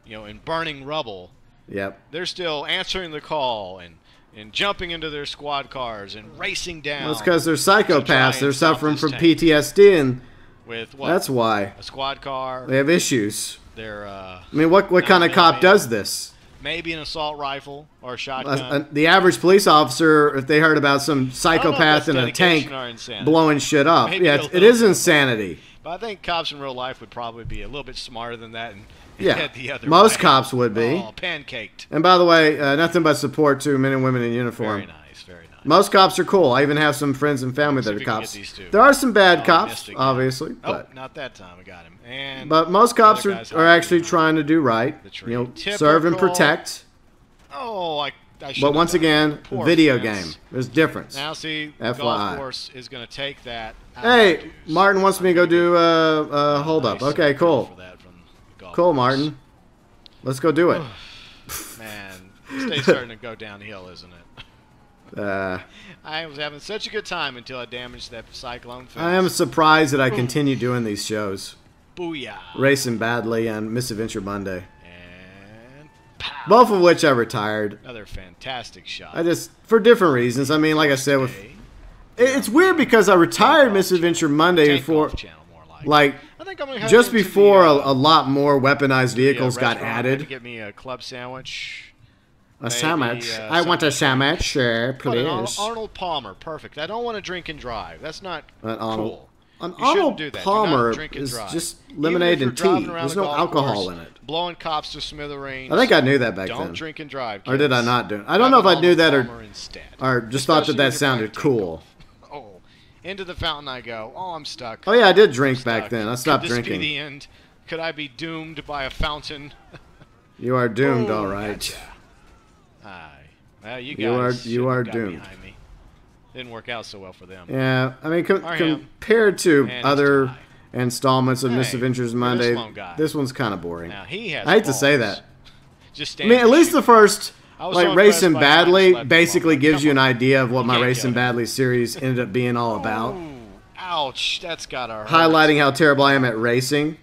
in burning rubble. Yep. They're still answering the call and jumping into their squad cars and racing down. Well, it's because they're to try psychopaths. and They're stop suffering this from tank. PTSD, and With what? that's why A squad car. they have issues. They're I mean, what kind of 9mm. cop does this? maybe an assault rifle or a shotgun. The average police officer, if they heard about some I don't know if psychopath that's in a dedication tank or insanity. blowing shit up, Maybe yeah, a it little is bit. insanity. But I think cops in real life would probably be a little bit smarter than that and Yeah, head the other most way. cops would be. Oh, pancaked. And by the way, nothing but support to men and women in uniform. Very nice, very nice. Most cops are cool. I even have some friends and family Let's see that if are we can cops. get these two. There are some bad Oh, cops, missed again. obviously, Oh, but not that time. I got him. And most cops other are guy's actually hiding trying to do right. the tree. Serve and Typical. protect. Oh, like I should But have once done. again, Poor video fence. game. There's difference. Now see, FYI. golf course is going to take that. Hey, Martin wants me to go do hold up. Okay, cool. For that from the golf Cool, course. Martin. Let's go do it. Man, this day's starting to go downhill, isn't it? I was having such a good time until I damaged that cyclone fence. I am surprised that I continue doing these shows. Booyah. Racing Badly and Misadventure Monday. And pow. Both of which I retired. Another fantastic shot. I just, for different reasons. I mean, like I said, with it's weird because I retired Misadventure Monday Tank before, Golf channel, more like, I think I'm gonna head just into before the, a lot more weaponized vehicles got restaurant. added. Get me a club sandwich. A sandwich. I want a sandwich, sure, please. Arnold Palmer, perfect. I don't want to drink and drive. That's not cool. An You shouldn't Arnold do that. Do not Palmer drink and is drive. just Even lemonade if you're and tea. driving around There's the no golf alcohol course, in it. Blowing cops to smithereens. I think I knew that back Don't then. drink and drive. Or did I kids. not do it? I don't know if I knew that Palmer instead. or just thought that Especially that when you're sounded playing cool. Oh, into the fountain I go. Oh, I'm stuck. Oh yeah, I did drink back Stuck. then. I stopped Could this drinking. be the end? Could I be doomed by a fountain? You are doomed, Boom, all right. gotcha. Aye. Well, you You are- guys you are got doomed. behind me. Didn't work out so well for them. Yeah, I mean, Or him. compared to And other his tie. installments of Hey, Misadventures look at Monday, this lone guy. this one's kind of boring. Now he has. I hate to say balls. that. Just I mean, at least the first, I was like, so Racing impressed by his Badly time basically slept gives ball. you an Come idea of what my can't Racing go there. Badly series ended up being all about. Ooh, ouch! That's gotta hurt. Highlighting how terrible I am at racing.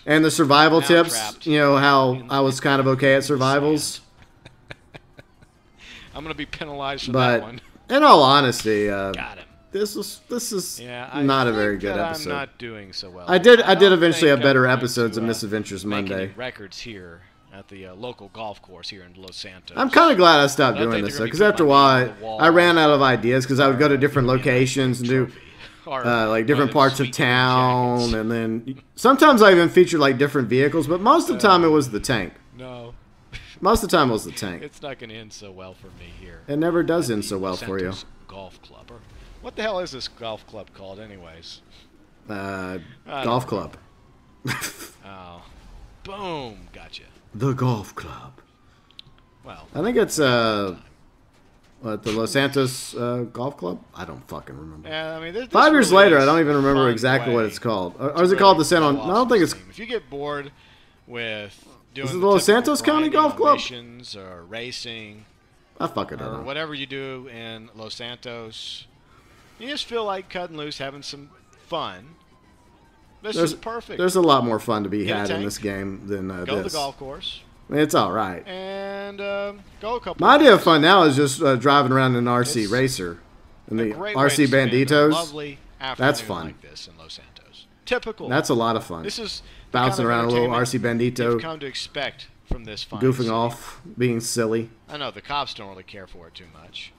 And the survival Now tips, trapped. you know, how I was kind of okay at survivals. I'm gonna be penalized for But that one. in all honesty, Got him. this is Yeah, I not a think very good that episode. I'm not doing so well. I did don't eventually have think better I'm going episodes to, of Misadventures make any Monday. records here at the local golf course here in Los Santos. I'm kind of glad I stopped I don't doing think this they're though, gonna because be after a putting my name while on the wall. I ran out of ideas because I would go to different locations and do Or like different one parts them of sweet town, jackets. and then sometimes I even featured like different vehicles, but most of the time it was the tank. No, Most of the time it was the tank. it's not going to end so well for me here. It never does at end the so well Los for you. Santos Golf Club. Or what the hell is this golf club called, anyways? Golf club. Oh, boom, gotcha. The golf club. Well, I think it's what, the Los Santos Golf Club? I don't fucking remember. yeah, I mean, this 5 years really later, is I don't even a remember fun exactly what way it's called. to Or is it called the San? blow I off don't think it's. steam. If you get bored with doing Is it the the Los typical Santos County grinding Golf on Club? missions or racing I fucking don't or know. whatever you do in Los Santos, you just feel like cutting loose, having some fun. This is perfect. There's a lot more fun to be Get a had in tank, this game than Go to the this. golf course It's all right. and go a couple. My idea of fun now is just driving around in an RC It's racer, in A the great way RC to spend a Banditos. lovely afternoon That's fun. like this in Los Santos. Typical. That's a lot of fun. This is the Bouncing kind of around a little entertainment RC you've Bandito, come to expect from this fine goofing city. off, being silly. I know the cops don't really care for it too much.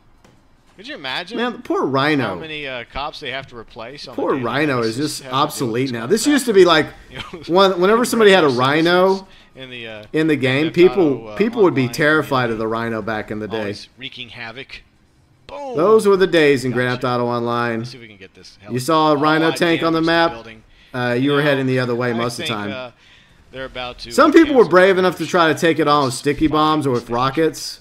Could you imagine Man, the poor how Rhino. many cops they have to replace? On Poor a daily Rhino is basis, just having to deal with obsolete now. going This back used to be like you know, whenever somebody had a Rhino in the game, Grand Theft people Auto, would be online terrified of community, the Rhino back in the day. always wreaking havoc. Boom. Those were the days in Grand Theft Gotcha. Auto Online. Let's see if we can get this. You saw a Rhino I tank on the damaged map. building. You were know, heading the other way I most of the think, time. they're about to. Some people were cancel brave the enough to try to take it on with sticky bombs or with rockets,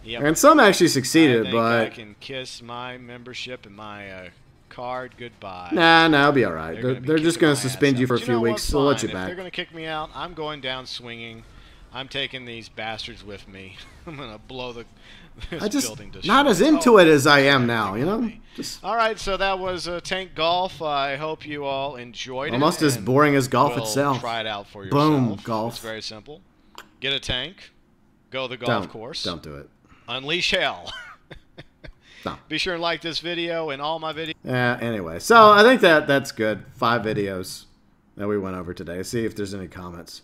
Yep. and some actually I succeeded, think I but can kiss my membership and my card goodbye. nah, it'll be all right. They're They're, gonna be they're just kicking going my to ass suspend out. you for a But few know weeks. what? They'll let Fine. you If they're back. going to kick me out, I'm going down swinging. I'm taking these bastards with me. I'm going to blow this I just building to not as shreds. into it as I am now, you know. Just All right, so that was Tank Golf. I hope you all enjoyed almost it. as and boring as golf will itself. Try it out for Boom, yourself. golf. It's very simple. Get a tank. Go to the golf course. Don't do it. Unleash hell. No. Be sure and like this video and all my videos. Anyway, so I think that's good. 5 videos that we went over today. See if there's any comments.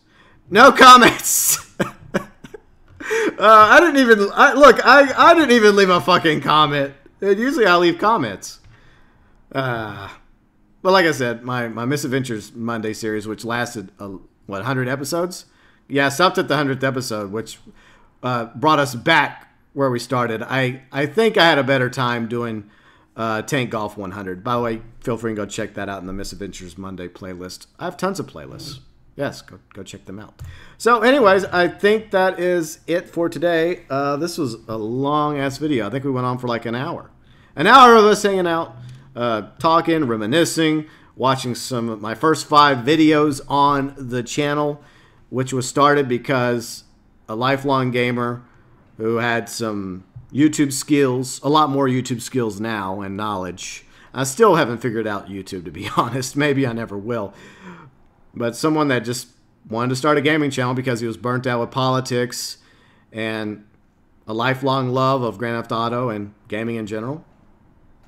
No comments. I didn't even I didn't even leave a fucking comment. Usually I leave comments. But like I said, my Misadventures Monday series, which lasted 100 episodes. Yeah, stopped at the 100th episode, which brought us back where we started. I think I had a better time doing Tank Golf 100. By the way, feel free to go check that out in the Misadventures Monday playlist. I have tons of playlists. Yes, go check them out. So anyways, I think that is it for today. This was a long-ass video. I think we went on for like an hour. An hour of us hanging out, talking, reminiscing, watching some of my first 5 videos on the channel, which was started because a lifelong gamer who had some YouTube skills, a lot more YouTube skills now and knowledge. I still haven't figured out YouTube, to be honest. Maybe I never will. But someone that just wanted to start a gaming channel because he was burnt out with politics and a lifelong love of Grand Theft Auto and gaming in general.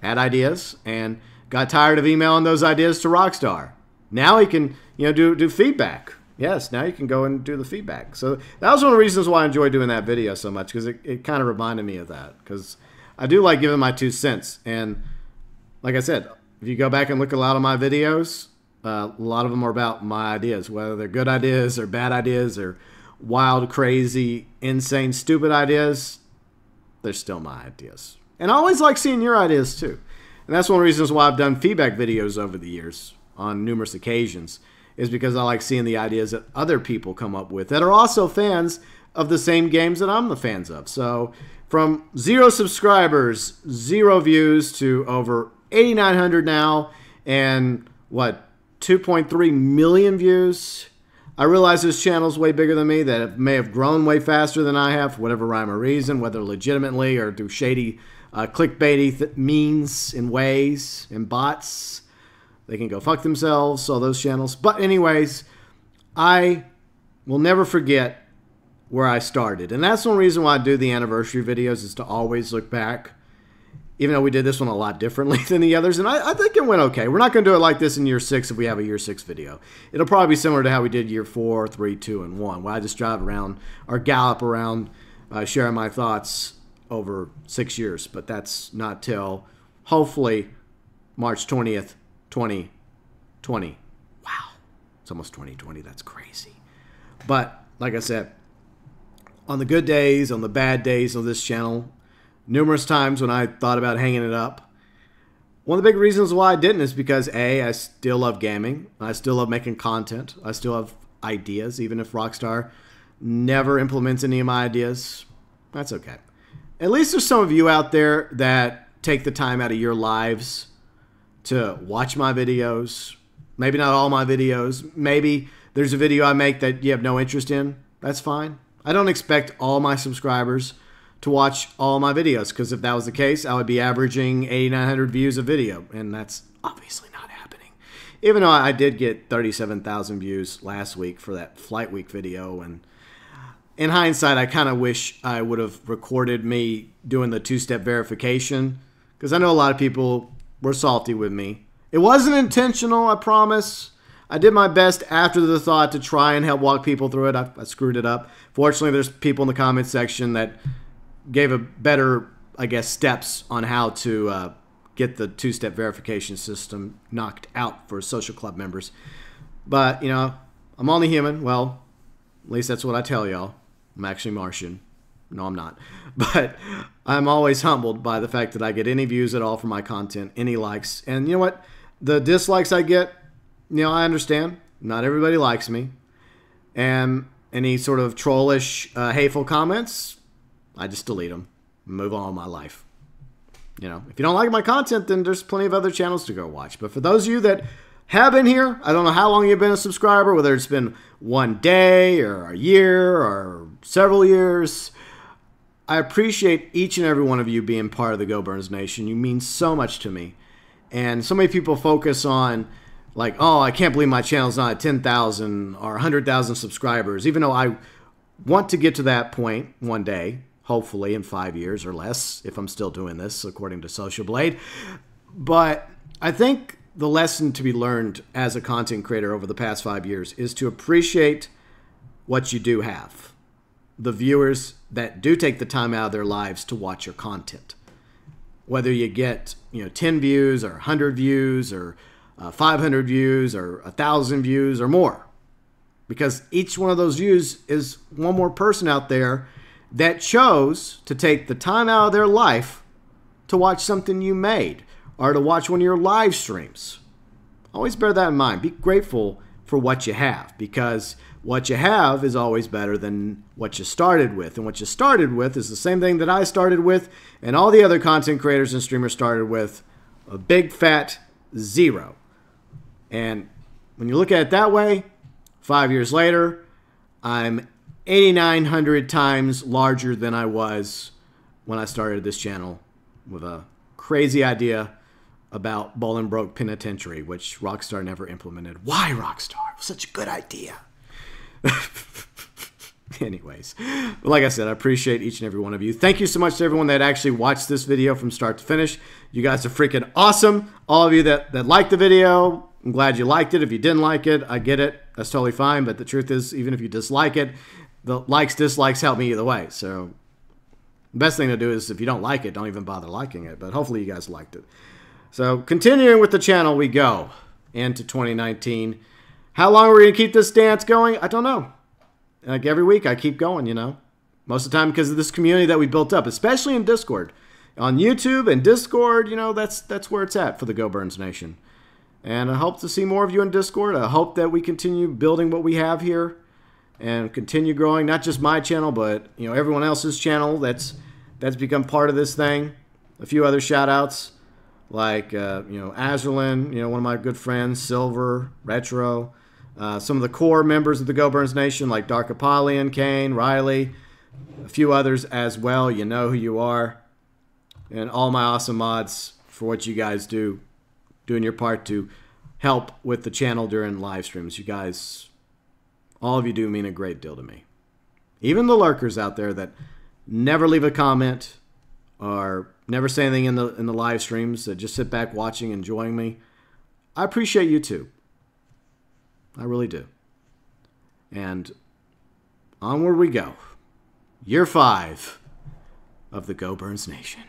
Had ideas and got tired of emailing those ideas to Rockstar. Now he can, do feedback. Yes, now you can go and do the feedback. So that was one of the reasons why I enjoyed doing that video so much, because it kind of reminded me of that. Because I do like giving my 2 cents. And like I said, if you go back and look at a lot of my videos, a lot of them are about my ideas, whether they're good ideas or bad ideas or wild, crazy, insane, stupid ideas. They're still my ideas. And I always like seeing your ideas too. And that's one of the reasons why I've done feedback videos over the years on numerous occasions, is because I like seeing the ideas that other people come up with that are also fans of the same games that I'm the fans of. So from 0 subscribers, 0 views to over 8,900 now, and what, 2.3 million views. I realize this channel's way bigger than me, that it may have grown way faster than I have for whatever rhyme or reason, whether legitimately or through shady clickbaity means and ways and bots. They can go fuck themselves, so those channels. But anyways, I will never forget where I started. And that's one reason why I do the anniversary videos, is to always look back. Even though we did this one a lot differently than the others. And I think it went okay. We're not going to do it like this in year 6 if we have a year 6 video. It'll probably be similar to how we did year 4, 3, 2, and 1. Where I just drive around or gallop around sharing my thoughts over 6 years. But that's not till, hopefully, March 20th, 2020. Wow. It's almost 2020. That's crazy. But, like I said, on the good days, on the bad days of this channel, numerous times when I thought about hanging it up, one of the big reasons why I didn't is because A, I still love gaming. I still love making content. I still have ideas, even if Rockstar never implements any of my ideas. That's okay. At least there's some of you out there that take the time out of your lives to watch my videos. Maybe not all my videos. Maybe there's a video I make that you have no interest in. That's fine. I don't expect all my subscribers to watch all my videos, because if that was the case, I would be averaging 8,900 views a video, and that's obviously not happening. Even though I did get 37,000 views last week for that Flight Week video, and in hindsight, I kind of wish I would have recorded me doing the 2-step verification, because I know a lot of people were salty with me. It wasn't intentional, I promise. I did my best after the thought to try and help walk people through it. I screwed it up. Fortunately, there's people in the comment section that gave a better, I guess, steps on how to get the 2-step verification system knocked out for social club members. But, I'm only human. Well, at least that's what I tell y'all. I'm actually Martian. No, I'm not. But I'm always humbled by the fact that I get any views at all for my content, any likes. And you know what? The dislikes I get, I understand. Not everybody likes me. And any sort of trollish, hateful comments, I just delete them and move on with my life. If you don't like my content, then there's plenty of other channels to go watch. But for those of you that have been here, I don't know how long you've been a subscriber, whether it's been one day or a year or several years, I appreciate each and every one of you being part of the GeauxBurns Nation. You mean so much to me. And so many people focus on, like, oh, I can't believe my channel's not at 10,000 or 100,000 subscribers, even though I want to get to that point one day. Hopefully in 5 years or less, if I'm still doing this, according to Social Blade. But I think the lesson to be learned as a content creator over the past 5 years is to appreciate what you do have. The viewers that do take the time out of their lives to watch your content. Whether you get 10 views or 100 views or 500 views or 1,000 views or more. Because each one of those views is one more person out there that chose to take the time out of their life to watch something you made or to watch one of your live streams. Always bear that in mind. Be grateful for what you have, because what you have is always better than what you started with. And what you started with is the same thing that I started with and all the other content creators and streamers started with, a big fat 0. And when you look at it that way, 5 years later, I'm 8,900 times larger than I was when I started this channel with a crazy idea about Bolingbroke Penitentiary, which Rockstar never implemented. Why, Rockstar? It was such a good idea. Anyways, like I said, I appreciate each and every one of you. Thank you so much to everyone that actually watched this video from start to finish. You guys are freaking awesome. All of you that liked the video, I'm glad you liked it. If you didn't like it, I get it. That's totally fine. But the truth is, even if you dislike it, the likes, dislikes help me either way. So the best thing to do is if you don't like it, don't even bother liking it. But hopefully you guys liked it. So continuing with the channel, we go into 2019. How long are we going to keep this dance going? I don't know. Like every week, I keep going, you know. Most of the time because of this community that we built up, especially in Discord. On YouTube and Discord, you know, that's where it's at for the GeauxBurns Nation. And I hope to see more of you in Discord. I hope that we continue building what we have here and continue growing, not just my channel, but, you know, everyone else's channel that's become part of this thing. A few other shout-outs. Like, you know, Azerlin, you know, one of my good friends, Silver, Retro, some of the core members of the GeauxBurns Nation, like Dark Apollyon, Kane, Riley, a few others as well. You know who you are. And all my awesome mods for what you guys do, doing your part to help with the channel during live streams. You guys, all of you do mean a great deal to me. Even the lurkers out there that never leave a comment or never say anything in the live streams, that just sit back watching, enjoying me. I appreciate you too. I really do. And onward we go. Year 5 of the GeauxBurns Nation.